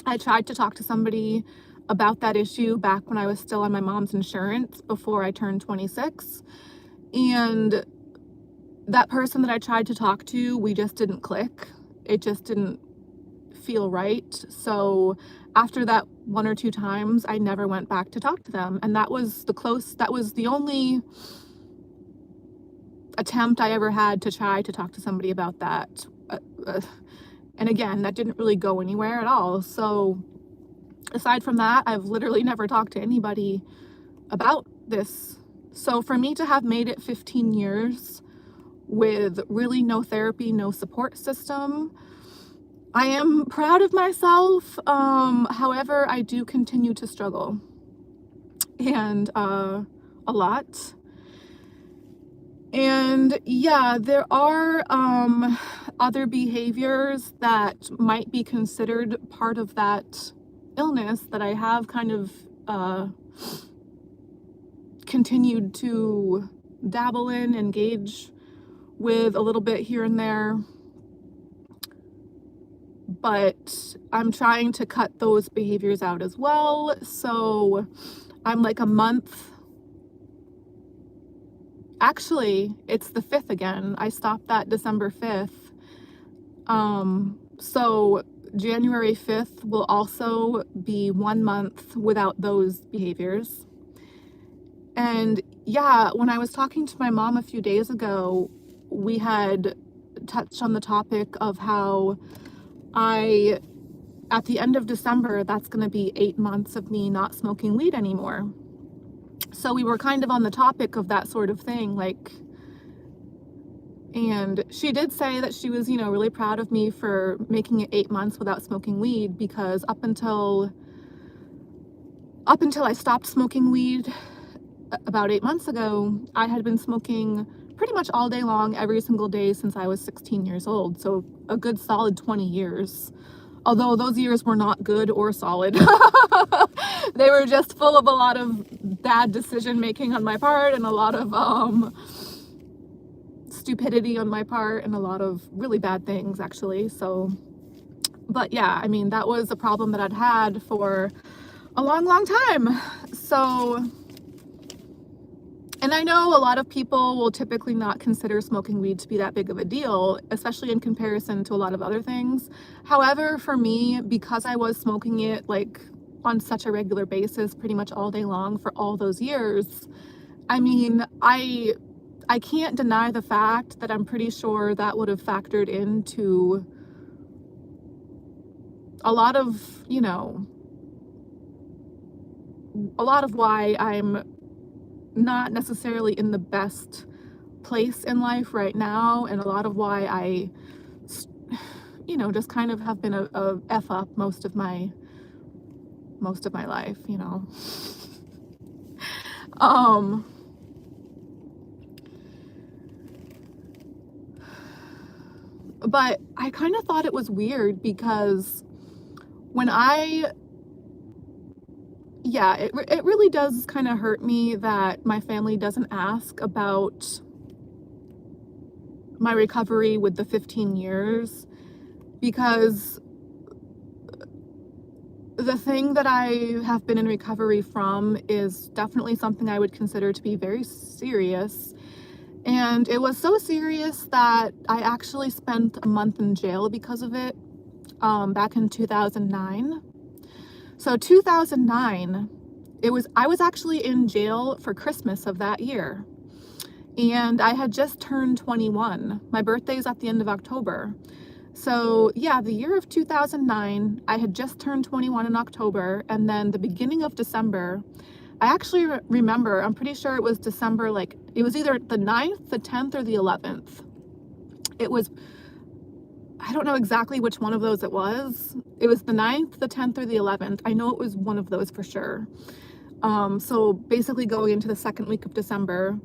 I tried to talk to somebody about that issue back when I was still on my mom's insurance before I turned 26. And that person that I tried to talk to, we just didn't click. It just didn't feel right. So after that one or two times, I never went back to talk to them. And that was the only, attempt I ever had to try to talk to somebody about that. And again, that didn't really go anywhere at all. So aside from that, I've literally never talked to anybody about this. So for me to have made it 15 years with really no therapy, no support system, I am proud of myself. However, I do continue to struggle, and a lot. And yeah, there are other behaviors that might be considered part of that illness that I have kind of continued to dabble in, engage with a little bit here and there. But I'm trying to cut those behaviors out as well. So I'm like a month. Actually, it's the 5th again. I stopped that December 5th. So January 5th will also be 1 month without those behaviors. And yeah, when I was talking to my mom a few days ago, we had touched on the topic of how at the end of December, that's going to be 8 months of me not smoking weed anymore. So we were kind of on the topic of that sort of thing, like, and she did say that she was, really proud of me for making it 8 months without smoking weed, because up until I stopped smoking weed about 8 months ago, I had been smoking pretty much all day long, every single day since I was 16 years old. So a good solid 20 years. Although those years were not good or solid. They were just full of a lot of bad decision making on my part, and a lot of stupidity on my part, and a lot of really bad things, actually. So, but yeah, I mean, that was a problem that I'd had for a long, long time. So, and I know a lot of people will typically not consider smoking weed to be that big of a deal, especially in comparison to a lot of other things. However, for me, because I was smoking it like on such a regular basis, pretty much all day long for all those years, I mean, I can't deny the fact that I'm pretty sure that would have factored into a lot of, a lot of why I'm not necessarily in the best place in life right now, and a lot of why I, just kind of have been a F up most of my life, But I kind of thought it was weird because when it really does kind of hurt me that my family doesn't ask about my recovery with the 15 years, because the thing that I have been in recovery from is definitely something I would consider to be very serious. And it was so serious that I actually spent a month in jail because of it, back in 2009. So 2009, I was actually in jail for Christmas of that year. And I had just turned 21. My birthday's at the end of October. So yeah, the year of 2009, I had just turned 21 in October, and then the beginning of December, I actually remember, I'm pretty sure it was December, it was either the 9th, the 10th, or the 11th. It was, I don't know exactly which one of those it was. It was the 9th, the 10th, or the 11th. I know it was one of those for sure. So basically going into the second week of December,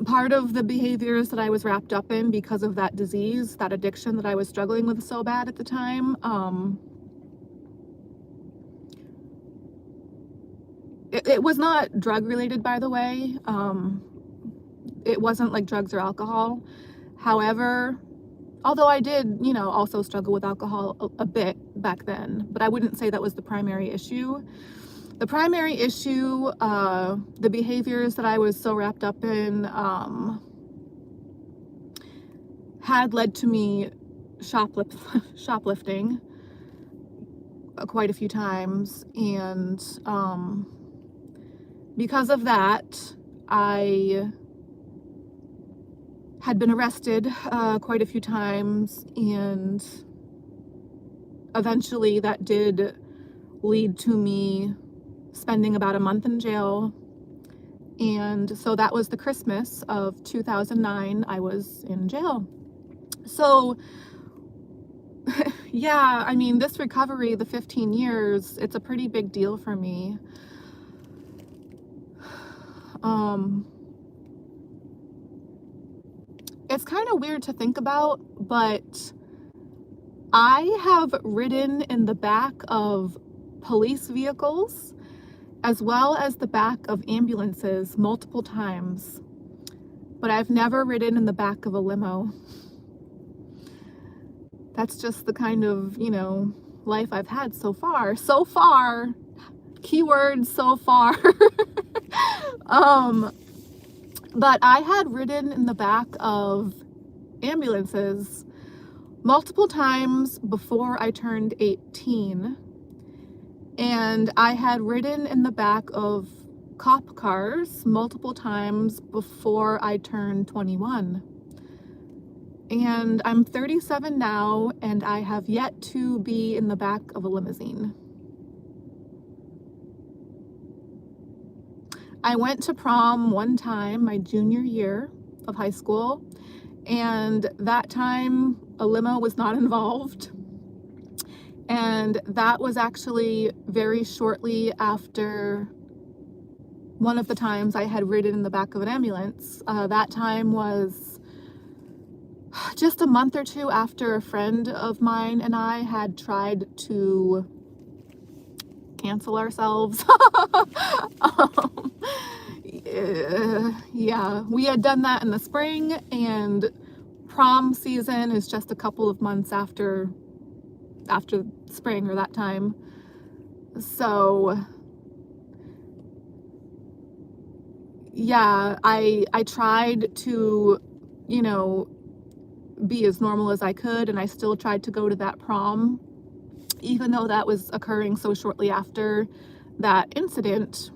part of the behaviors that I was wrapped up in because of that disease, that addiction that I was struggling with so bad at the time, it was not drug related, by the way. It wasn't like drugs or alcohol. However, although I did, also struggle with alcohol a bit back then, but I wouldn't say that was the primary issue. The primary issue, the behaviors that I was so wrapped up in, had led to me shoplifting quite a few times, and because of that, I had been arrested quite a few times, and eventually that did lead to me spending about a month in jail. And so that was the Christmas of 2009. I was in jail. So yeah, I mean, this recovery, the 15 years, it's a pretty big deal for me. It's kind of weird to think about, but I have ridden in the back of police vehicles as well as the back of ambulances multiple times, but I've never ridden in the back of a limo. That's just the kind of, life I've had so far. So far, keyword so far. But I had ridden in the back of ambulances multiple times before I turned 18. And I had ridden in the back of cop cars multiple times before I turned 21. And I'm 37 now, and I have yet to be in the back of a limousine. I went to prom one time, my junior year of high school, and that time a limo was not involved. And that was actually very shortly after one of the times I had ridden in the back of an ambulance. That time was just a month or two after a friend of mine and I had tried to cancel ourselves. Yeah, we had done that in the spring, and prom season is just a couple of months after spring or that time. So yeah, I tried to, be as normal as I could, and I still tried to go to that prom, even though that was occurring so shortly after that incident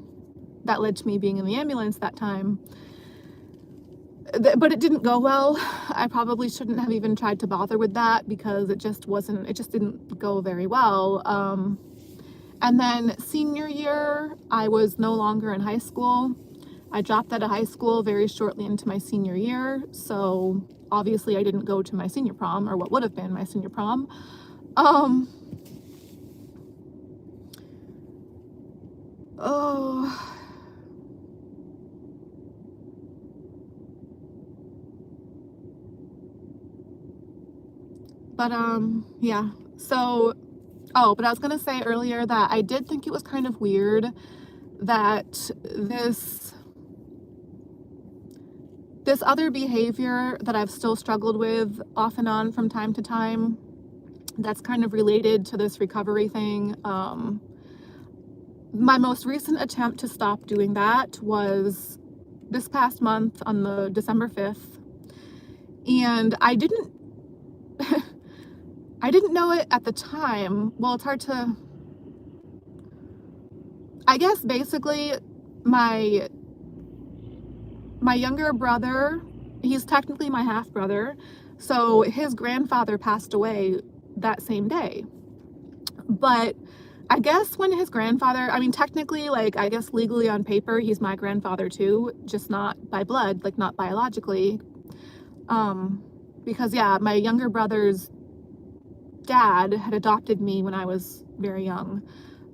that led to me being in the ambulance that time. But it didn't go well. I probably shouldn't have even tried to bother with that, because it just didn't go very well. And then senior year, I was no longer in high school. I dropped out of high school very shortly into my senior year, so obviously I didn't go to my senior prom, or what would have been my senior prom. Oh, but yeah. So, but I was gonna say earlier that I did think it was kind of weird that this other behavior that I've still struggled with off and on from time to time, that's kind of related to this recovery thing. My most recent attempt to stop doing that was this past month on the December 5th. And I didn't know it at the time. Well, it's hard to, I guess basically my younger brother, he's technically my half brother, so his grandfather passed away that same day. But I guess when his grandfather, I mean, technically, I guess legally on paper, he's my grandfather too, just not by blood, not biologically. Because yeah, my younger brother's dad had adopted me when I was very young.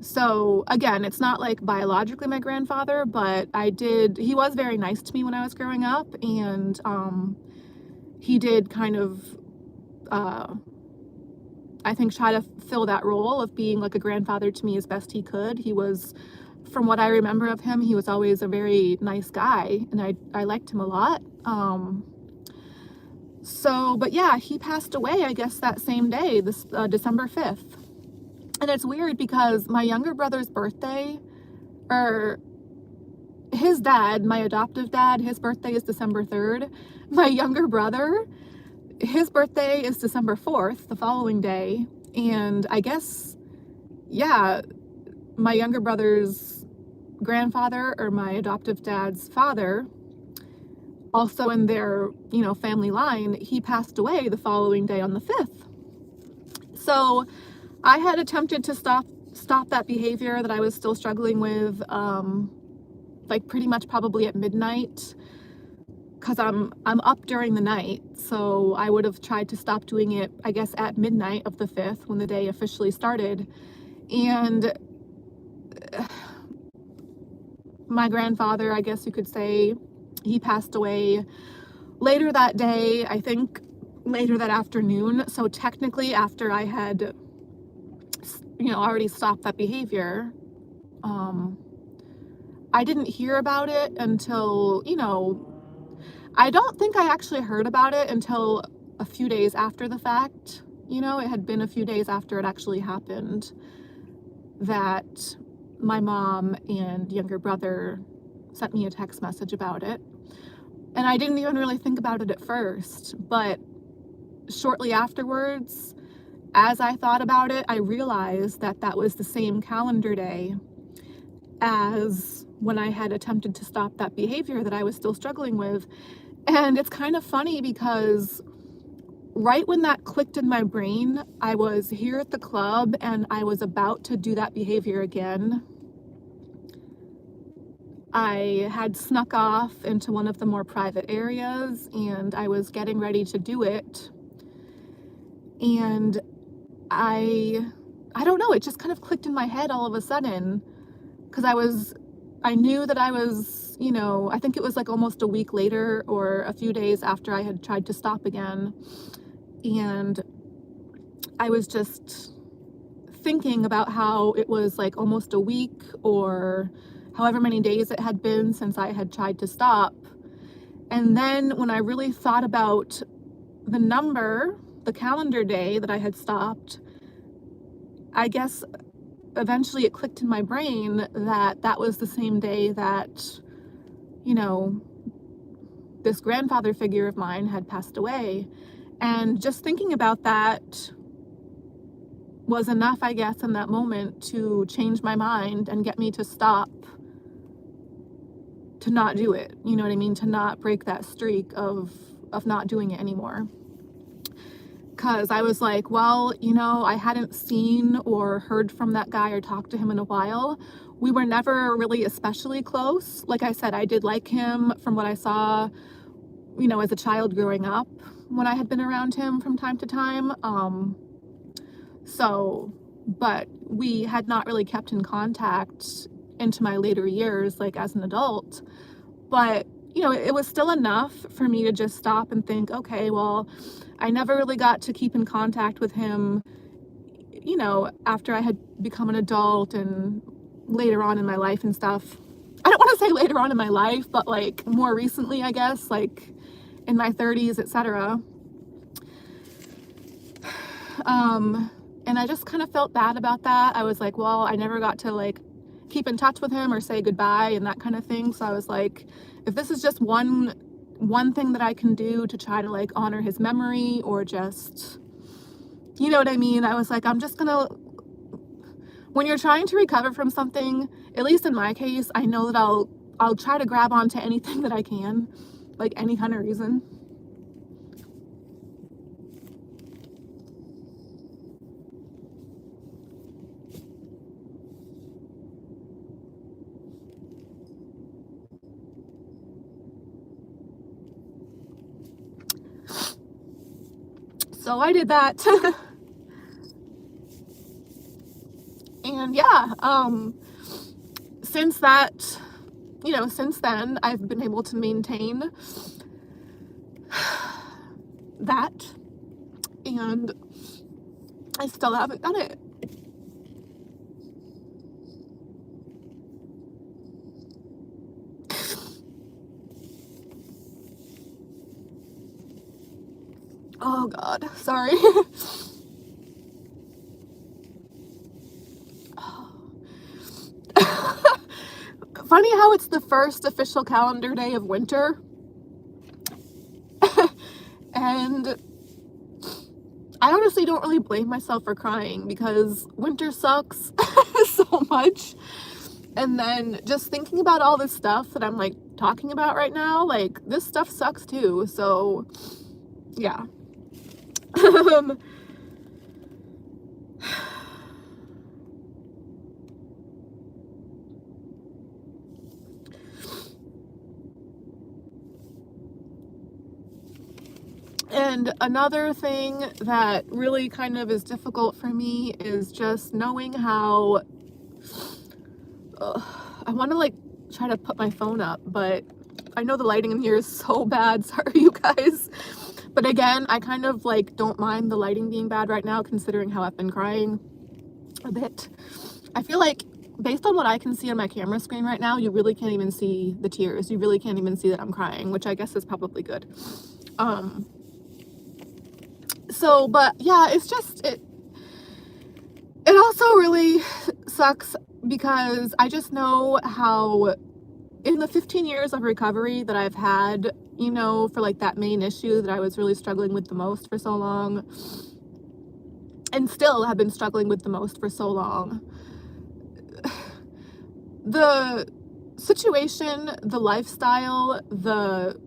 So again, it's not biologically my grandfather, but he was very nice to me when I was growing up, and he did kind of, I think, try to fill that role of being a grandfather to me as best he could. He was, from what I remember of him, he was always a very nice guy, and I liked him a lot. But yeah, he passed away, I guess, that same day, this December 5th. And it's weird because my younger brother's birthday, or his dad, my adoptive dad, his birthday is December 3rd. My younger brother, his birthday is December 4th, the following day. And I guess, yeah, my younger brother's grandfather, or my adoptive dad's father, also in their, family line, he passed away the following day on the 5th. So I had attempted to stop that behavior that I was still struggling with, like pretty much probably at midnight, because I'm up during the night. So I would have tried to stop doing it, I guess, at midnight of the 5th, when the day officially started. And my grandfather, I guess you could say, he passed away later that day, I think later that afternoon. So technically, after I had, already stopped that behavior, I didn't hear about it until, I don't think I actually heard about it until a few days after the fact. It had been a few days after it actually happened that my mom and younger brother sent me a text message about it. And I didn't even really think about it at first, but shortly afterwards, as I thought about it, I realized that that was the same calendar day as when I had attempted to stop that behavior that I was still struggling with. And it's kind of funny because right when that clicked in my brain, I was here at the club and I was about to do that behavior again. I had snuck off into one of the more private areas and I was getting ready to do it. And I don't know, it just kind of clicked in my head all of a sudden, because I knew that I was, I think it was like almost a week later or a few days after I had tried to stop again. And I was just thinking about how it was like almost a week or however many days it had been since I had tried to stop. And then when I really thought about the number, the calendar day that I had stopped, I guess eventually it clicked in my brain that that was the same day that, this grandfather figure of mine had passed away. And just thinking about that was enough, I guess, in that moment to change my mind and get me to stop, to not do it, you know what I mean? To not break that streak of not doing it anymore. Because I was like, well, I hadn't seen or heard from that guy or talked to him in a while. We were never really especially close. Like I said, I did like him from what I saw, as a child growing up when I had been around him from time to time. But we had not really kept in contact into my later years, like as an adult. But, it was still enough for me to just stop and think, okay, well, I never really got to keep in contact with him, after I had become an adult and later on in my life and stuff. I don't want to say later on in my life, but like more recently, I guess, like in my 30s, etc. And I just kind of felt bad about that. I was like, well, I never got to like keep in touch with him or say goodbye and that kind of thing. So I was like, if this is just one thing that I can do to try to like honor his memory, or just, you know what I mean? I was like, I'm just gonna, when you're trying to recover from something, at least in my case, I know that I'll try to grab onto anything that I can, like any kind of reason. So I did that. And yeah, since then, I've been able to maintain that, and I still haven't done it. Oh God, sorry. Funny how it's the first official calendar day of winter. And I honestly don't really blame myself for crying, because winter sucks so much. And then just thinking about all this stuff that I'm like talking about right now, like this stuff sucks too. So yeah. Um, and another thing that really kind of is difficult for me is just knowing how I want to like try to put my phone up, but I know the lighting in here is so bad. Sorry, you guys. But again, I kind of like don't mind the lighting being bad right now, considering how I've been crying a bit. I feel like based on what I can see on my camera screen right now, you really can't even see the tears. You really can't even see that I'm crying, which I guess is probably good. So, but yeah, it's just, it also really sucks because I just know how in the 15 years of recovery that I've had, you know, for like that main issue that I was really struggling with the most for so long, and still have been struggling with the most for so long, the situation, the lifestyle, the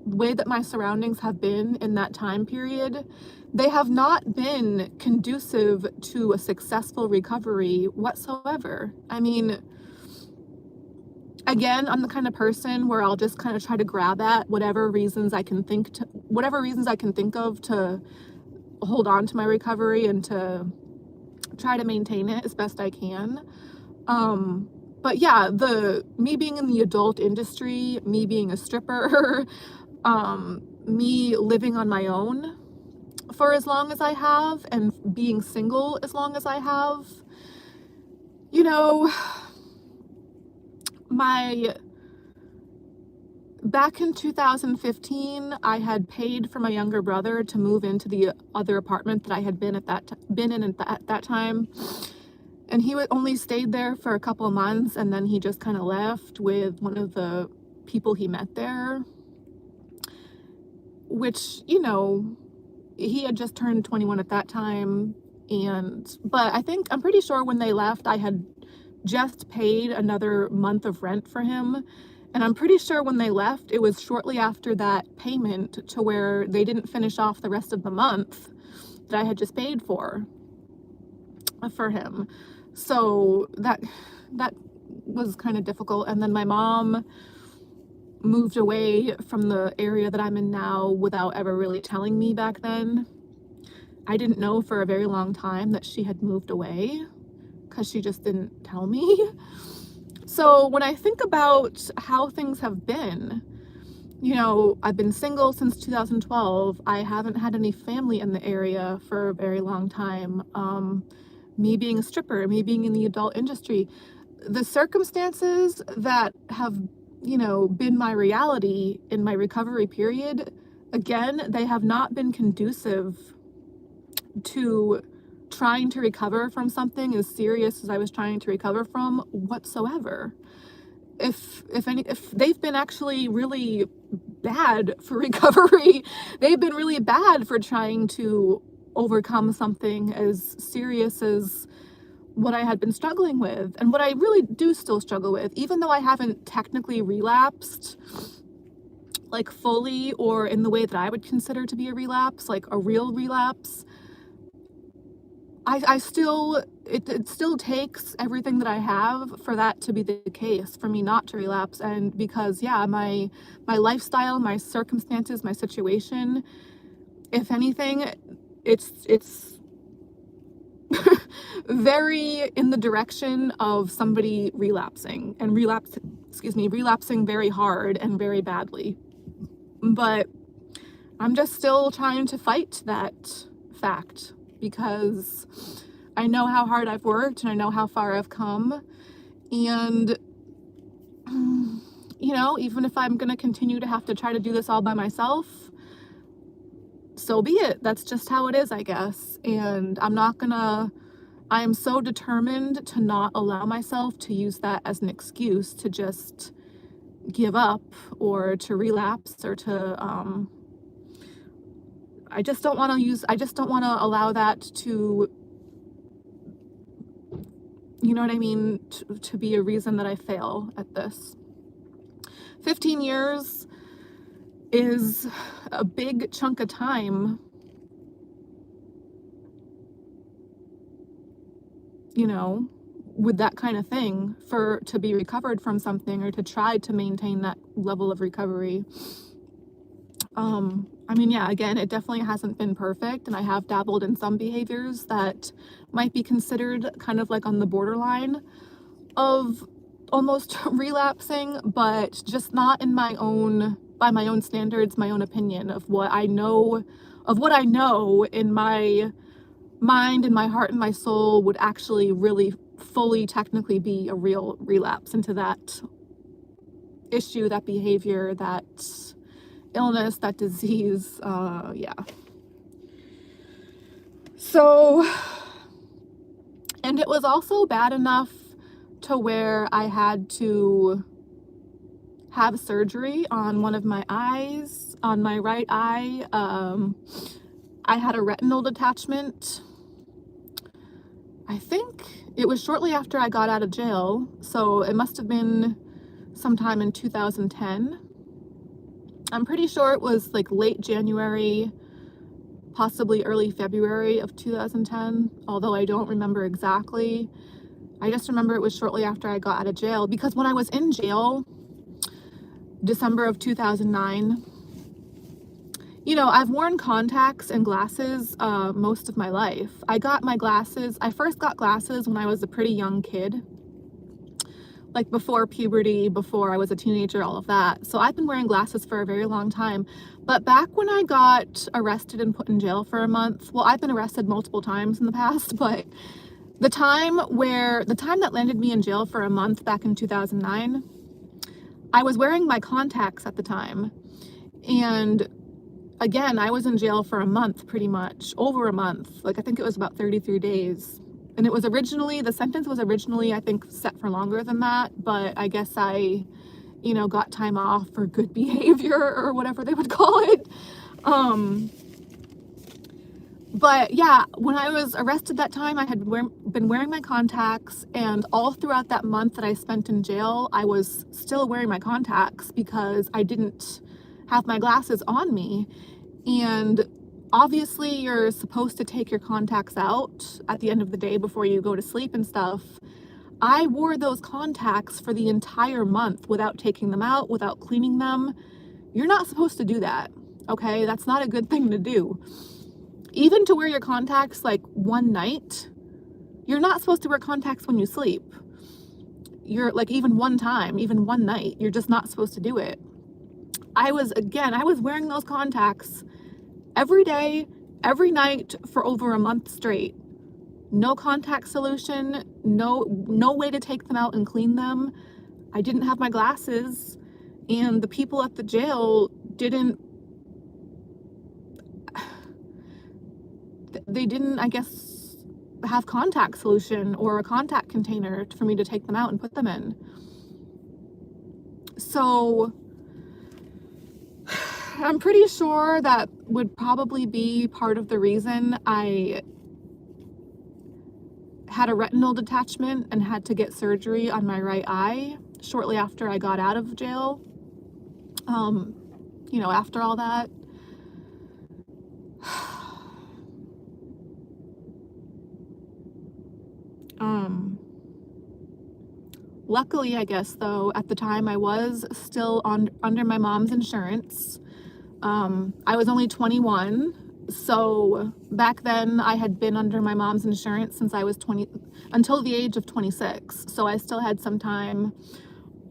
way that my surroundings have been in that time period, they have not been conducive to a successful recovery whatsoever. I mean, again, I'm the kind of person where I'll just kind of try to grab at whatever reasons I can think of to hold on to my recovery and to try to maintain it as best I can. But yeah, me being in the adult industry, me being a stripper, me living on my own for as long as I have, and being single as long as I have, you know, back in 2015, I had paid for my younger brother to move into the other apartment that I had been in at that time. And he only stayed there for a couple of months, and then he just kind of left with one of the people he met there, which, you know, he had just turned 21 at that time. But I'm pretty sure when they left, I had just paid another month of rent for him. And I'm pretty sure when they left, it was shortly after that payment to where they didn't finish off the rest of the month that I had just paid for him. So that was kind of difficult. And then my mom moved away from the area that I'm in now without ever really telling me back then. I didn't know for a very long time that she had moved away because she just didn't tell me. So when I think about how things have been, you know, I've been single since 2012. I haven't had any family in the area for a very long time. Me being a stripper, me being in the adult industry, the circumstances that have, you know, been my reality in my recovery period, again, they have not been conducive to trying to recover from something as serious as I was trying to recover from whatsoever. If they've been actually really bad for recovery, they've been really bad for trying to overcome something as serious as what I had been struggling with, and what I really do still struggle with, even though I haven't technically relapsed like fully or in the way that I would consider to be a relapse, like a real relapse. I still, it still takes everything that I have for that to be the case, for me not to relapse. And because, yeah, my lifestyle, my circumstances, my situation, if anything, it's very in the direction of somebody relapsing and relapsing very hard and very badly. But I'm just still trying to fight that fact, because I know how hard I've worked and I know how far I've come. And, you know, even if I'm going to continue to have to try to do this all by myself, so be it. That's just how it is, I guess. And I am so determined to not allow myself to use that as an excuse to just give up or to relapse or to, I just don't want to allow that to, you know what I mean, to be a reason that I fail at this. 15 years is a big chunk of time, you know, with that kind of thing, to be recovered from something or to try to maintain that level of recovery. I mean, yeah, again, it definitely hasn't been perfect, and I have dabbled in some behaviors that might be considered kind of like on the borderline of almost relapsing, but just not in my own, by my own standards, my own opinion of what I know in my mind and my heart and my soul would actually really fully technically be a real relapse into that issue, that behavior, that illness, that disease. Yeah. So, and it was also bad enough to where I had to have surgery on one of my eyes, on my right eye. I had a retinal detachment. I think it was shortly after I got out of jail, so it must have been sometime in 2010. I'm pretty sure it was like late January, possibly early February of 2010, although I don't remember exactly. I just remember it was shortly after I got out of jail, because when I was in jail, December of 2009, you know, I've worn contacts and glasses most of my life. I first got glasses when I was a pretty young kid, like before puberty, before I was a teenager, all of that. So I've been wearing glasses for a very long time. But back when I got arrested and put in jail for a month, well, I've been arrested multiple times in the past, but the time that landed me in jail for a month back in 2009, I was wearing my contacts at the time. And again, I was in jail for a month, pretty much, over a month. Like, I think it was about 33 days. And the sentence was originally, I think, set for longer than that, but I guess I, got time off for good behavior or whatever they would call it. But yeah, when I was arrested that time, I had been wearing my contacts, and all throughout that month that I spent in jail, I was still wearing my contacts because I didn't have my glasses on me. And obviously you're supposed to take your contacts out at the end of the day before you go to sleep and stuff. I wore those contacts for the entire month without taking them out, without cleaning them. You're not supposed to do that, okay? That's not a good thing to do. Even to wear your contacts like one night, you're not supposed to wear contacts when you sleep. You're like, even one night, you're just not supposed to do it. I was wearing those contacts every day, every night for over a month straight. No contact solution, no way to take them out and clean them. I didn't have my glasses, and the people at the jail didn't, I guess, have contact solution or a contact container for me to take them out and put them in. So I'm pretty sure that would probably be part of the reason I had a retinal detachment and had to get surgery on my right eye shortly after I got out of jail. After all that. Luckily, I guess, though, at the time I was still under my mom's insurance. I was only 21, so back then I had been under my mom's insurance since I was 20, until the age of 26. So I still had some time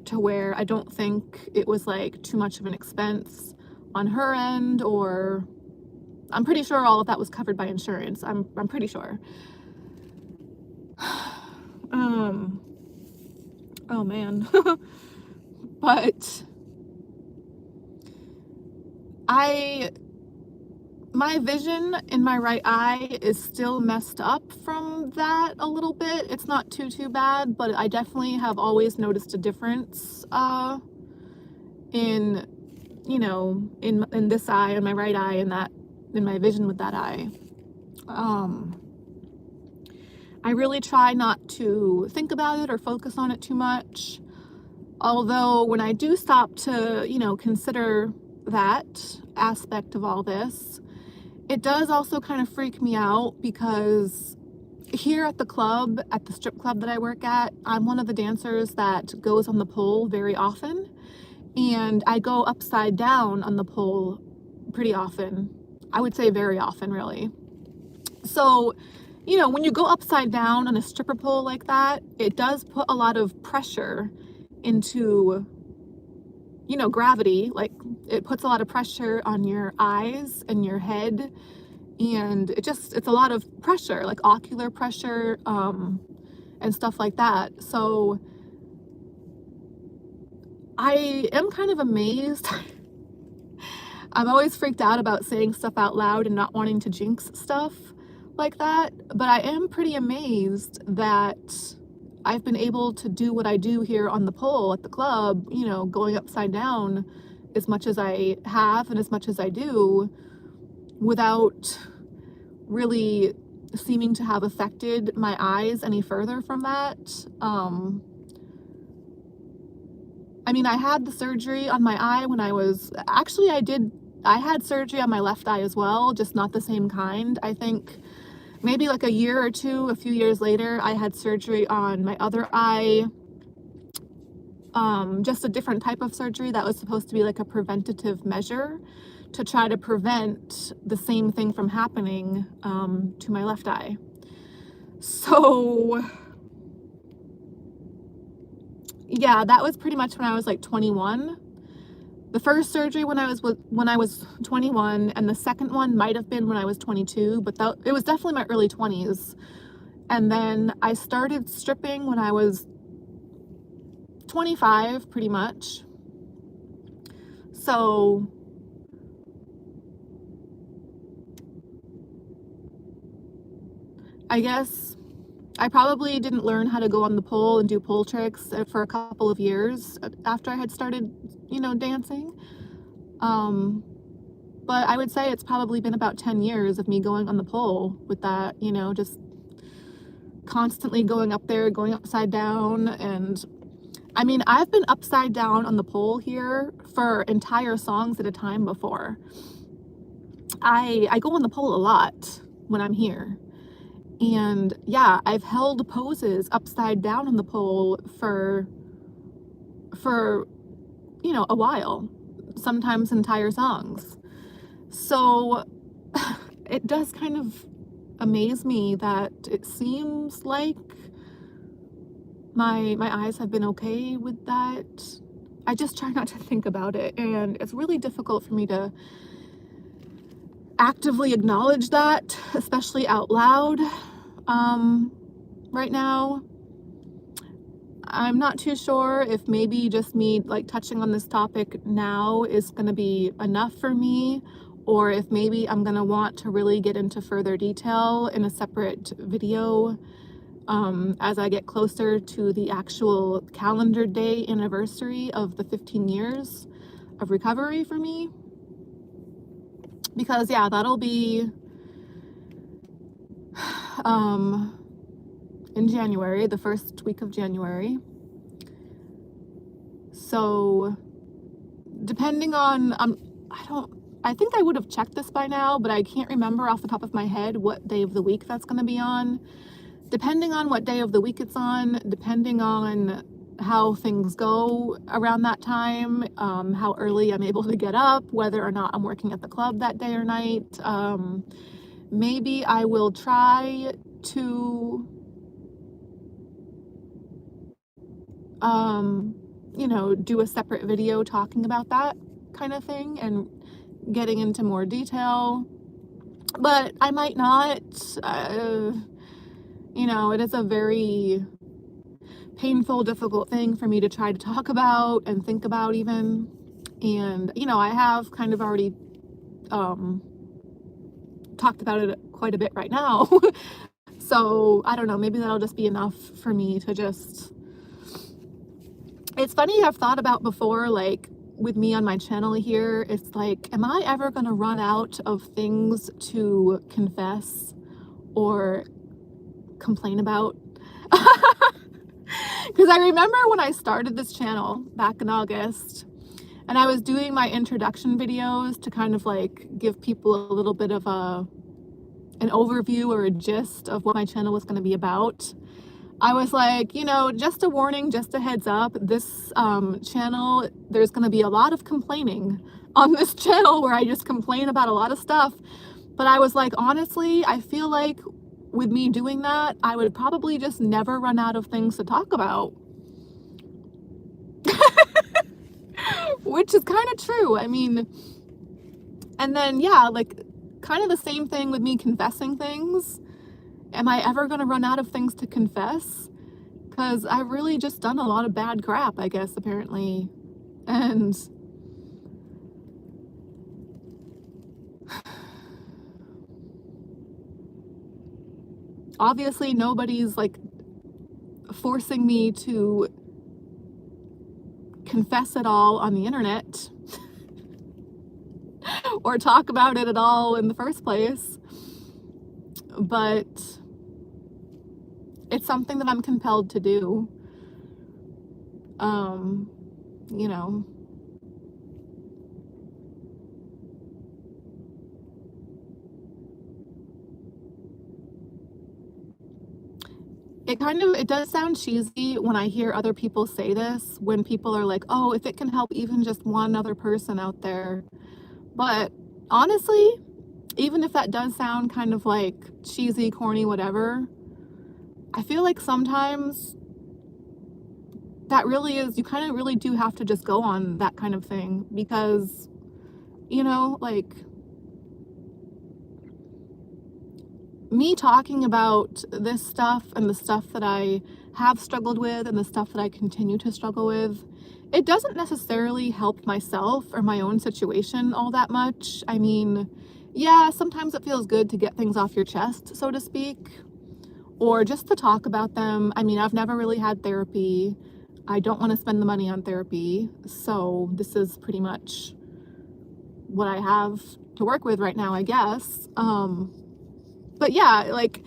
to where I don't think it was like too much of an expense on her end, or I'm pretty sure all of that was covered by insurance. I'm pretty sure. Oh man. But my vision in my right eye is still messed up from that a little bit. It's not too bad, but I definitely have always noticed a difference in this eye, in my right eye, in my vision with that eye. I really try not to think about it or focus on it too much. Although when I do stop to, consider that aspect of all this, it does also kind of freak me out because here at the club, at the strip club that I work at, I'm one of the dancers that goes on the pole very often. And I go upside down on the pole pretty often. I would say very often, really. So, when you go upside down on a stripper pole like that, it does put a lot of pressure into, gravity. Like, it puts a lot of pressure on your eyes and your head. And it's a lot of pressure, like ocular pressure, and stuff like that. So I am kind of amazed. I'm always freaked out about saying stuff out loud and not wanting to jinx stuff like that, but I am pretty amazed that I've been able to do what I do here on the pole at the club, going upside down as much as I have and as much as I do without really seeming to have affected my eyes any further from that. I had the surgery on my eye when I had surgery on my left eye as well, just not the same kind. I think maybe like a year or two, a few years later, I had surgery on my other eye. Just a different type of surgery that was supposed to be like a preventative measure to try to prevent the same thing from happening to my left eye. So yeah, that was pretty much when I was like 21. The first surgery when I was 21, and the second one might have been when I was 22, but it was definitely my early 20s. And then I started stripping when I was 25, pretty much. So I guess I probably didn't learn how to go on the pole and do pole tricks for a couple of years after I had started, dancing. But I would say it's probably been about 10 years of me going on the pole with that, just constantly going up there, going upside down. And I've been upside down on the pole here for entire songs at a time before. I go on the pole a lot when I'm here. And yeah, I've held poses upside down on the pole for a while, sometimes entire songs. So it does kind of amaze me that it seems like my eyes have been okay with that. I just try not to think about it, and it's really difficult for me to actively acknowledge that, especially out loud, right now. I'm not too sure if maybe just me like touching on this topic now is going to be enough for me, or if maybe I'm going to want to really get into further detail in a separate video as I get closer to the actual calendar day anniversary of the 15 years of recovery for me. Because yeah, that'll be in January, the first week of January. So depending on, I think I would have checked this by now, but I can't remember off the top of my head what day of the week that's going to be on. Depending on what day of the week it's on, depending on how things go around that time, how early I'm able to get up, whether or not I'm working at the club that day or night, maybe I will try to do a separate video talking about that kind of thing and getting into more detail, but I might not. It is a very painful, difficult thing for me to try to talk about and think about even, and I have kind of already talked about it quite a bit right now. So I don't know, maybe that'll just be enough for me to just, it's funny, I've thought about before, like with me on my channel here, it's like, am I ever going to run out of things to confess or complain about. Because I remember when I started this channel back in August, and I was doing my introduction videos to kind of like give people a little bit of an overview or a gist of what my channel was going to be about. I was like, you know, just a warning, just a heads up, this channel, there's going to be a lot of complaining on this channel where I just complain about a lot of stuff. But I was like, honestly, I feel like with me doing that, I would probably just never run out of things to talk about. Which is kind of true. I mean, and then, yeah, like kind of the same thing with me confessing things. Am I ever going to run out of things to confess? Because I've really just done a lot of bad crap, I guess, apparently. And obviously nobody's like forcing me to confess it all on the internet or talk about it at all in the first place. But it's something that I'm compelled to do. You know. It does sound cheesy when I hear other people say this, when people are like, oh, if it can help even just one other person out there. But honestly, even if that does sound kind of like cheesy, corny, whatever, I feel like sometimes that really is, you kind of really do have to just go on that kind of thing because, you know, like me talking about this stuff and the stuff that I have struggled with and the stuff that I continue to struggle with, it doesn't necessarily help myself or my own situation all that much. I mean, yeah, sometimes it feels good to get things off your chest, so to speak, or just to talk about them. I mean, I've never really had therapy. I don't want to spend the money on therapy, so this is pretty much what I have to work with right now, I guess. But yeah, like,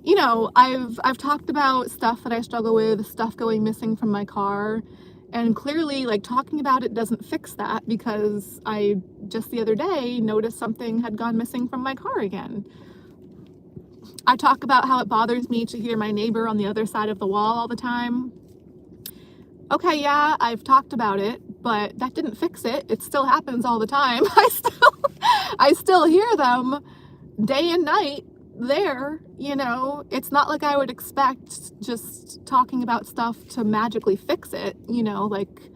you know, I've talked about stuff that I struggle with, stuff going missing from my car, and clearly, like, talking about it doesn't fix that because I just the other day noticed something had gone missing from my car again. I talk about how it bothers me to hear my neighbor on the other side of the wall all the time. Okay, yeah, I've talked about it, but that didn't fix it. It still happens all the time. I still hear them day and night there, you know. It's not like I would expect just talking about stuff to magically fix it, you know, like,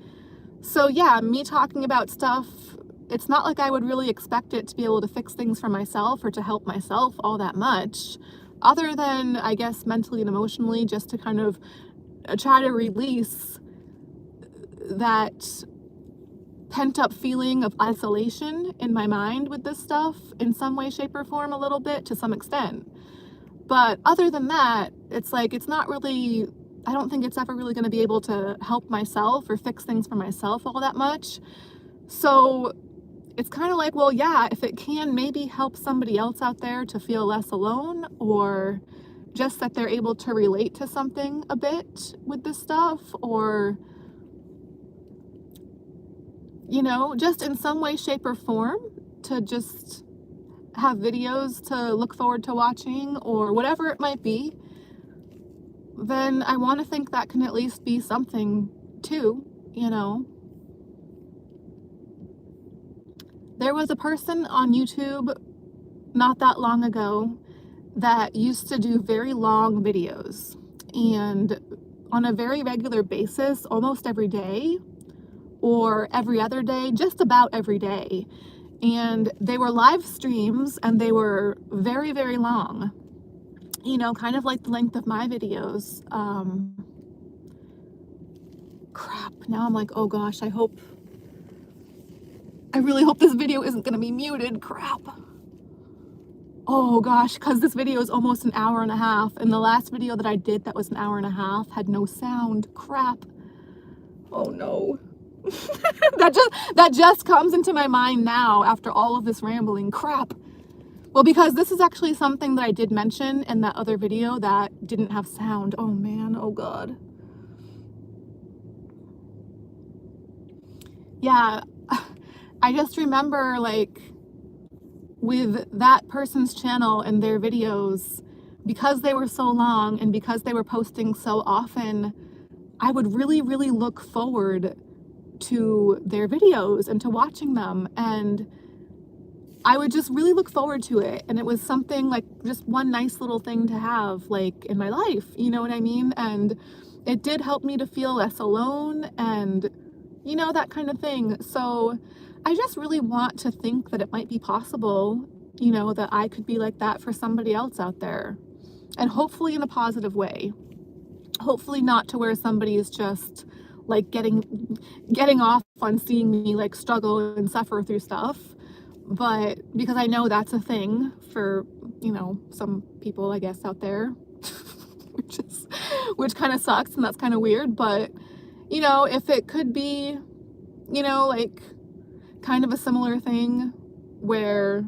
so yeah, me talking about stuff, it's not like I would really expect it to be able to fix things for myself or to help myself all that much, other than, I guess, mentally and emotionally, just to kind of try to release that pent-up feeling of isolation in my mind with this stuff in some way, shape, or form, a little bit, to some extent. But other than that, it's like, it's not really, I don't think it's ever really going to be able to help myself or fix things for myself all that much. So it's kind of like, well, yeah, if it can maybe help somebody else out there to feel less alone, or just that they're able to relate to something a bit with this stuff, or, you know, just in some way, shape, or form, to just have videos to look forward to watching, or whatever it might be, then I want to think that can at least be something too, you know. There was a person on YouTube not that long ago that used to do very long videos, and on a very regular basis, almost every day or every other day, just about every day. And they were live streams, and they were very, very long, you know, kind of like the length of my videos. Crap, now I'm like, oh gosh, I really hope this video isn't gonna be muted. Crap. Oh gosh, because this video is almost an hour and a half, and the last video that I did that was an hour and a half had no sound. Crap. Oh no. That just comes into my mind now after all of this rambling. Crap. Well, because this is actually something that I did mention in that other video that didn't have sound. Oh man, oh God. Yeah, I just remember like with that person's channel and their videos, because they were so long and because they were posting so often, I would really, really look forward to their videos and to watching them. And I would just really look forward to it. And it was something like just one nice little thing to have like in my life, you know what I mean? And it did help me to feel less alone and, you know, that kind of thing. So I just really want to think that it might be possible, you know, that I could be like that for somebody else out there. And hopefully in a positive way. Hopefully not to where somebody is just like getting off on seeing me like struggle and suffer through stuff. But because I know that's a thing for, you know, some people, I guess, out there, which kind of sucks and that's kind of weird. But, you know, if it could be, you know, like kind of a similar thing where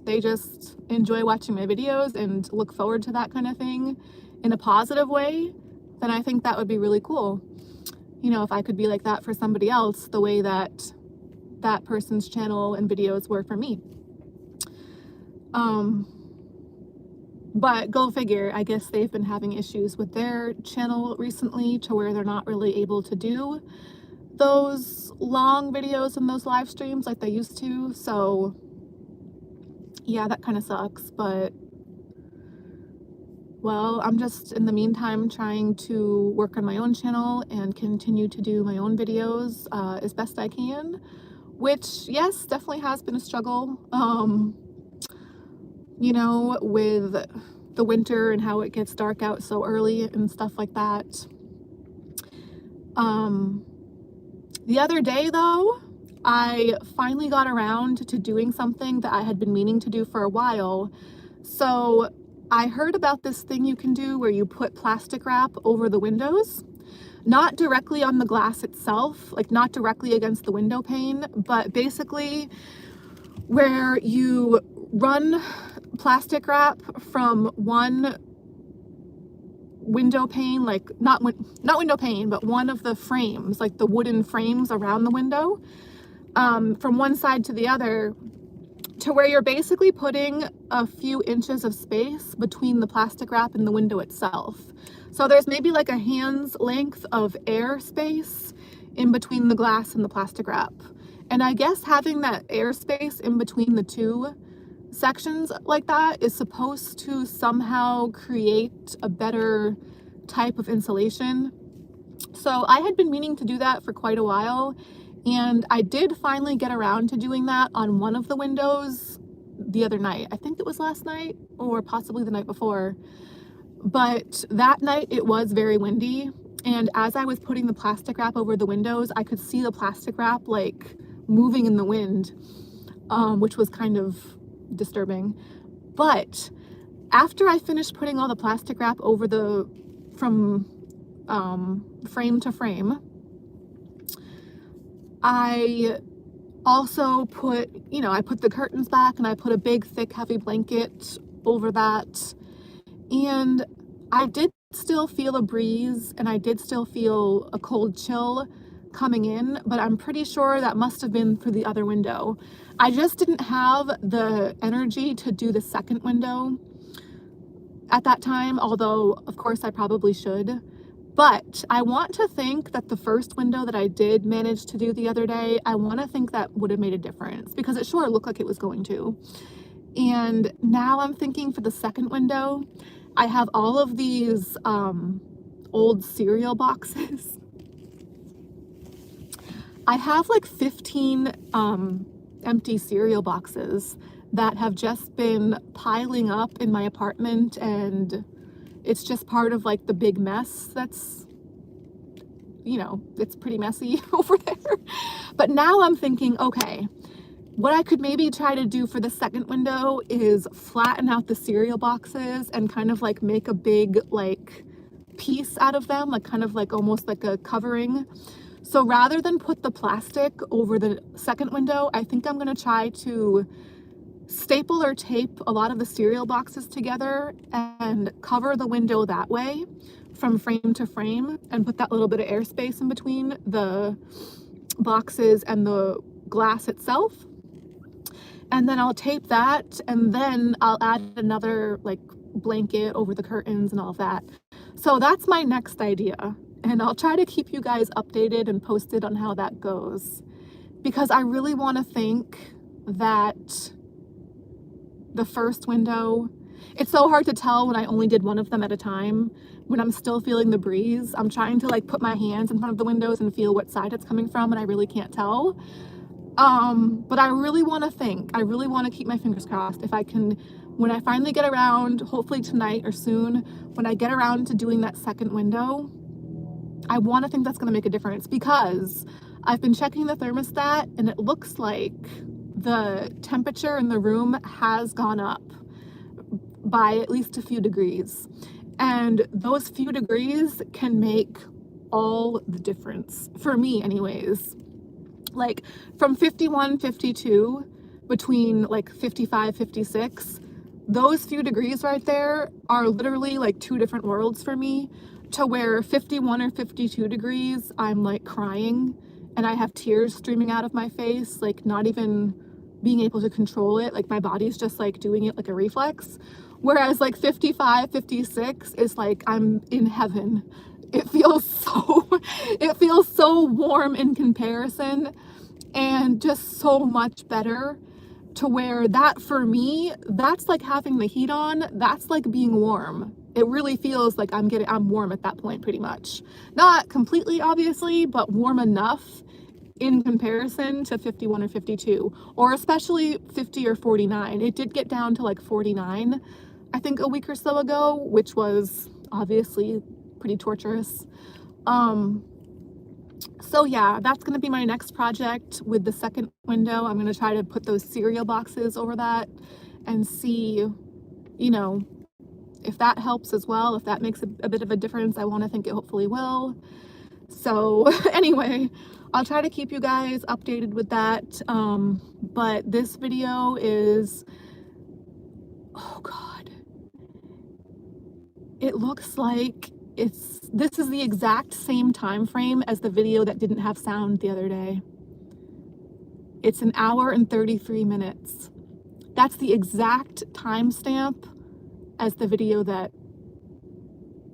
they just enjoy watching my videos and look forward to that kind of thing in a positive way, then I think that would be really cool. You know, if I could be like that for somebody else, the way that that person's channel and videos were for me. But go figure, I guess they've been having issues with their channel recently to where they're not really able to do those long videos and those live streams like they used to. So yeah, that kind of sucks, but well, I'm just in the meantime trying to work on my own channel and continue to do my own videos as best I can, which yes, definitely has been a struggle. You know, with the winter and how it gets dark out so early and stuff like that. The other day though, I finally got around to doing something that I had been meaning to do for a while. So I heard about this thing you can do where you put plastic wrap over the windows, not directly on the glass itself, like not directly against the window pane, but basically where you run plastic wrap from one window pane, like not window pane, but one of the frames, like the wooden frames around the window, from one side to the other, to where you're basically putting a few inches of space between the plastic wrap and the window itself. So there's maybe like a hand's length of air space in between the glass and the plastic wrap. And I guess having that air space in between the two sections like that is supposed to somehow create a better type of insulation. So I had been meaning to do that for quite a while, and I did finally get around to doing that on one of the windows the other night. I think it was last night or possibly the night before. But that night it was very windy, and as I was putting the plastic wrap over the windows, I could see the plastic wrap like moving in the wind, which was kind of disturbing. But after I finished putting all the plastic wrap over from frame to frame, I also put, you know, I put the curtains back and I put a big thick heavy blanket over that, and I did still feel a breeze and I did still feel a cold chill coming in, but I'm pretty sure that must have been through the other window. I just didn't have the energy to do the second window at that time, although of course I probably should. But I want to think that the first window that I did manage to do the other day, I want to think that would have made a difference, because it sure looked like it was going to. And now I'm thinking for the second window, I have all of these old cereal boxes. I have like 15 empty cereal boxes that have just been piling up in my apartment, and it's just part of like the big mess that's, you know, it's pretty messy over there. But now I'm thinking, okay, what I could maybe try to do for the second window is flatten out the cereal boxes and kind of like make a big like piece out of them, like kind of like almost like a covering. So rather than put the plastic over the second window, I think I'm going to try to staple or tape a lot of the cereal boxes together and cover the window that way from frame to frame, and put that little bit of airspace in between the boxes and the glass itself. And then I'll tape that, and then I'll add another like blanket over the curtains and all of that. So that's my next idea, and I'll try to keep you guys updated and posted on how that goes, because I really want to think that the first window, it's so hard to tell when I only did one of them at a time, when I'm still feeling the breeze. I'm trying to like put my hands in front of the windows and feel what side it's coming from, and I really can't tell. But I really want to keep my fingers crossed. If I can, when I finally get around, hopefully tonight or soon, when I get around to doing that second window, I want to think that's going to make a difference, because I've been checking the thermostat and it looks like the temperature in the room has gone up by at least a few degrees. And those few degrees can make all the difference, for me anyways. Like from 51, 52, between like 55, 56, those few degrees right there are literally like two different worlds for me, to where 51 or 52 degrees, I'm like crying and I have tears streaming out of my face, like not even being able to control it. Like my body's just like doing it like a reflex. Whereas like 55, 56 is like I'm in heaven. It feels so warm in comparison, and just so much better, to where that for me, that's like having the heat on. That's like being warm. It really feels like I'm warm at that point, pretty much. Not completely, obviously, but warm enough in comparison to 51 or 52, or especially 50 or 49. It did get down to like 49, I think, a week or so ago, which was obviously pretty torturous. So yeah, that's going to be my next project with the second window. I'm going to try to put those cereal boxes over that and see, you know, if that helps as well, if that makes a bit of a difference. I want to think it hopefully will. So anyway, I'll try to keep you guys updated with that. But this video is, oh God, it looks like this is the exact same time frame as the video that didn't have sound the other day. It's 1 hour and 33 minutes. That's the exact timestamp as the video that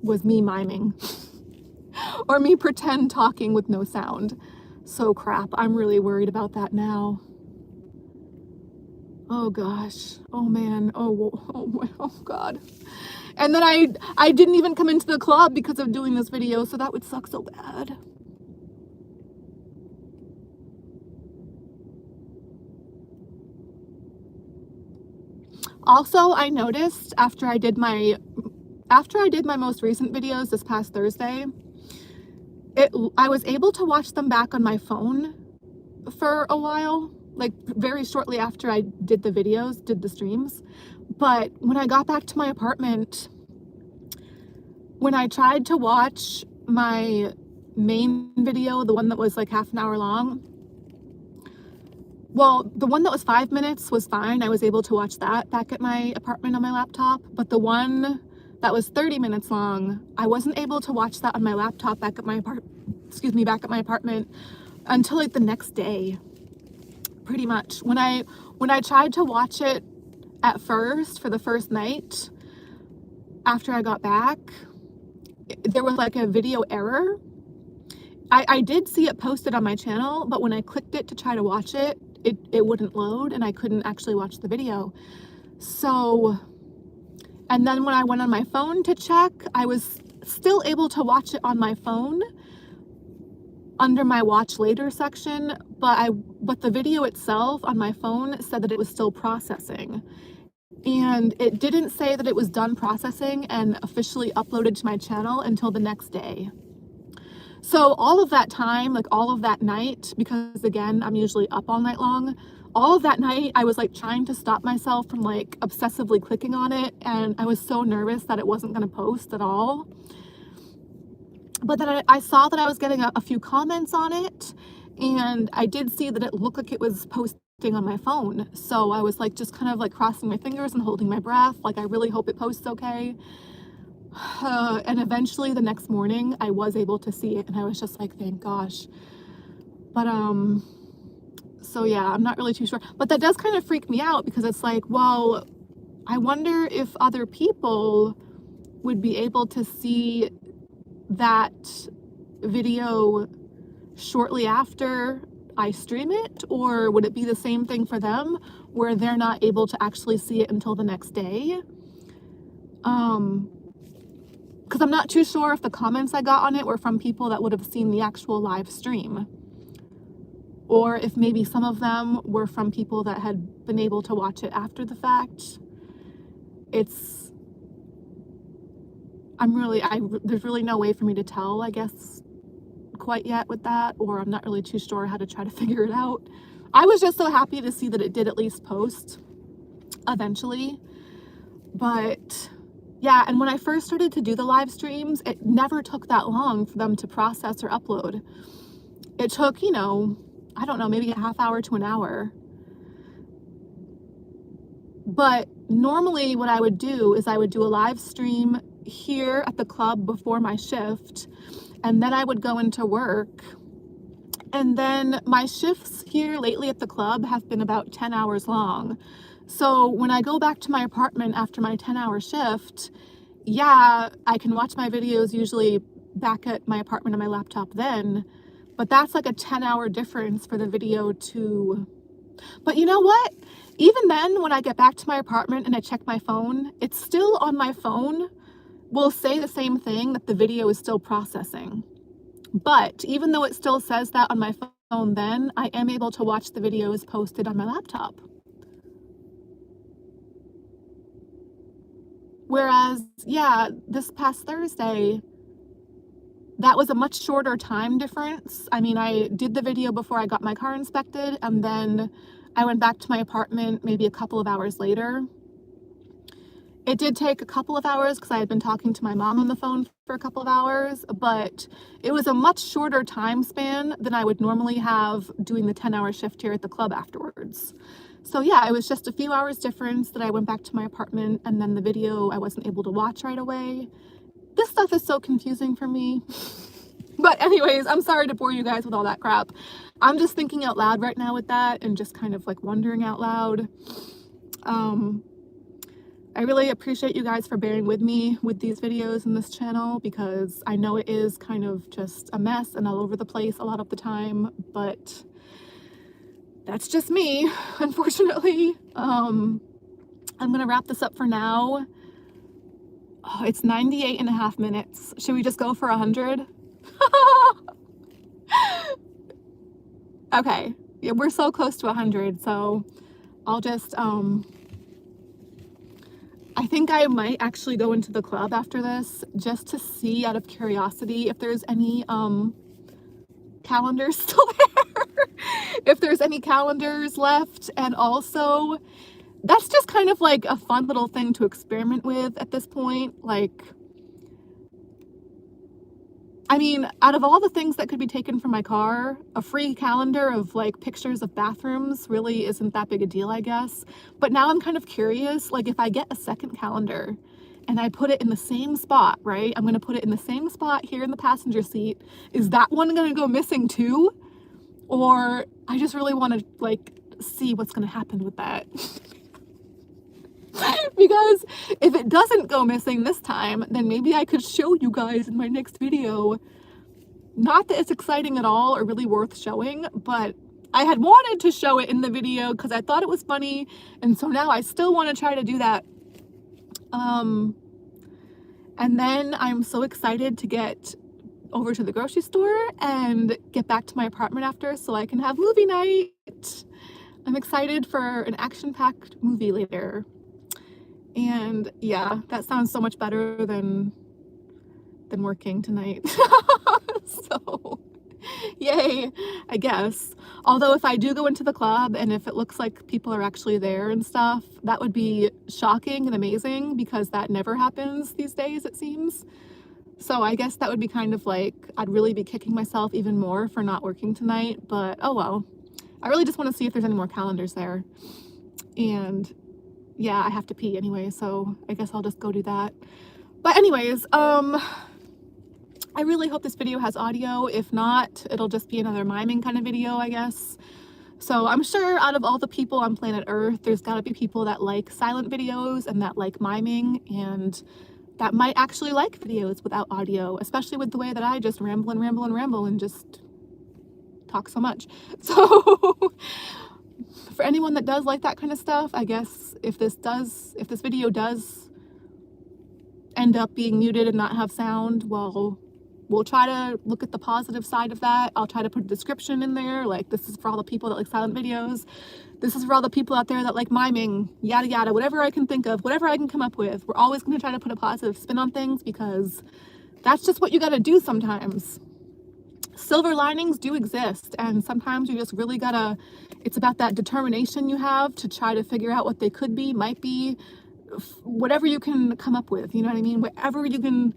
was me miming or me pretend talking with no sound. So crap, I'm really worried about that now. Oh gosh, oh man, oh God. And then I didn't even come into the club because of doing this video, so that would suck so bad. Also, I noticed after I did my most recent videos this past Thursday, I was able to watch them back on my phone for a while, like very shortly after I did the streams. But when I got back to my apartment, when I tried to watch my main video, the one that was like half an hour long, well, the one that was 5 minutes was fine. I was able to watch that back at my apartment on my laptop. But the one that was 30 minutes long, I wasn't able to watch that on my laptop back at my apartment until like the next day, pretty much. When I tried to watch it at first for the first night after I got back, there was like a video error. I did see it posted on my channel, but when I clicked it to try to watch it, it wouldn't load and I couldn't actually watch the video. So, and then when I went on my phone to check, I was still able to watch it on my phone under my watch later section, but the video itself on my phone said that it was still processing. And it didn't say that it was done processing and officially uploaded to my channel until the next day. So all of that time, like all of that night, because again, I'm usually up all night long, all of that night, I was like trying to stop myself from like obsessively clicking on it. And I was so nervous that it wasn't going to post at all. But then I saw that I was getting a few comments on it. And I did see that it looked like it was posting on my phone. So I was like just kind of like crossing my fingers and holding my breath. Like, I really hope it posts okay. And eventually the next morning I was able to see it, and I was just like, thank gosh. But so yeah, I'm not really too sure. But that does kind of freak me out, because it's like, well, I wonder if other people would be able to see that video shortly after I stream it, or would it be the same thing for them where they're not able to actually see it until the next day? Because I'm not too sure if the comments I got on it were from people that would have seen the actual live stream, or if maybe some of them were from people that had been able to watch it after the fact. There's really no way for me to tell, I guess, quite yet with that, or I'm not really too sure how to try to figure it out. I was just so happy to see that it did at least post eventually. But yeah, and when I first started to do the live streams, it never took that long for them to process or upload. It took, I don't know, maybe a half hour to an hour. But normally what I would do is I would do a live stream here at the club before my shift, and then I would go into work. And then my shifts here lately at the club have been about 10 hours long. So when I go back to my apartment after my 10-hour shift, yeah, I can watch my videos usually back at my apartment on my laptop then, but that's like a 10-hour difference for the video to... But you know what? Even then, when I get back to my apartment and I check my phone, it's still on my phone will say the same thing, that the video is still processing. But even though it still says that on my phone then, I am able to watch the videos posted on my laptop. Whereas, yeah, this past Thursday, that was a much shorter time difference. I mean, I did the video before I got my car inspected, and then I went back to my apartment maybe a couple of hours later. It did take a couple of hours because I had been talking to my mom on the phone for a couple of hours, but it was a much shorter time span than I would normally have doing the 10-hour shift here at the club afterwards. So yeah, it was just a few hours difference that I went back to my apartment, and then the video I wasn't able to watch right away. This stuff is so confusing for me. But anyways, I'm sorry to bore you guys with all that crap. I'm just thinking out loud right now with that, and just kind of like wondering out loud. I really appreciate you guys for bearing with me with these videos in this channel, because I know it is kind of just a mess and all over the place a lot of the time, but that's just me, unfortunately. I'm gonna wrap this up for now. Oh, it's 98.5 minutes. Should we just go for 100? Okay, yeah, we're so close to 100, so I'll just, I think I might actually go into the club after this just to see, out of curiosity, if there's any calendars still there. If there's any calendars left. And also, that's just kind of like a fun little thing to experiment with at this point. Like, I mean, out of all the things that could be taken from my car, a free calendar of like pictures of bathrooms really isn't that big a deal, I guess. But now I'm kind of curious, like if I get a second calendar and I put it in the same spot, right? I'm gonna put it in the same spot here in the passenger seat. Is that one gonna go missing too? Or I just really wanna like see what's gonna happen with that. Because if it doesn't go missing this time, then maybe I could show you guys in my next video. Not that it's exciting at all or really worth showing, but I had wanted to show it in the video because I thought it was funny, and so now I still want to try to do that. And then I'm so excited to get over to the grocery store and get back to my apartment after so I can have movie night. I'm excited for an action-packed movie later. And yeah, that sounds so much better than working tonight. So yay, I guess. Although if I do go into the club and if it looks like people are actually there and stuff, that would be shocking and amazing, because that never happens these days, it seems. So I guess that would be kind of like, I'd really be kicking myself even more for not working tonight, but oh well. I really just want to see if there's any more calendars there. And yeah, I have to pee anyway, so I guess I'll just go do that. But anyways, I really hope this video has audio. If not, it'll just be another miming kind of video, I guess. So I'm sure out of all the people on planet Earth, there's got to be people that like silent videos and that like miming, and that might actually like videos without audio, especially with the way that I just ramble and ramble and ramble and just talk so much. So for anyone that does like that kind of stuff, I guess if this video does end up being muted and not have sound, well, we'll try to look at the positive side of that. I'll try to put a description in there, like this is for all the people that like silent videos. This is for all the people out there that like miming, yada yada, whatever I can think of, whatever I can come up with. We're always going to try to put a positive spin on things because that's just what you got to do sometimes. Silver linings do exist, and sometimes you just really gotta, it's about that determination you have to try to figure out what they could be, might be, whatever you can come up with, you know what I mean? Whatever you can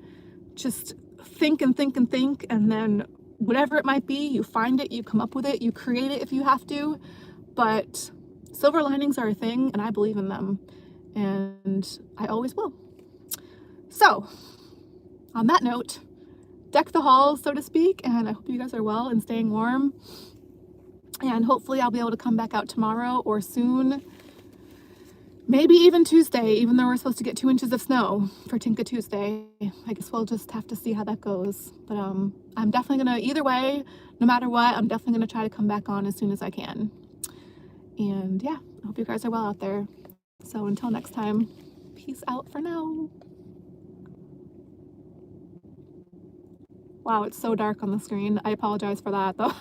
just think and think and think, and then whatever it might be, you find it, you come up with it, you create it if you have to. But silver linings are a thing, and I believe in them, and I always will. So on that note, deck the halls, so to speak, and I hope you guys are well and staying warm, and hopefully I'll be able to come back out tomorrow or soon, maybe even Tuesday, even though we're supposed to get 2 inches of snow for Tinka Tuesday. I guess we'll just have to see how that goes, but I'm definitely gonna, either way, no matter what, I'm definitely gonna try to come back on as soon as I can. And yeah, I hope you guys are well out there. So until next time, peace out for now. Wow, it's so dark on the screen. I apologize for that, though.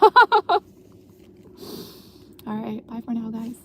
All right, bye for now, guys.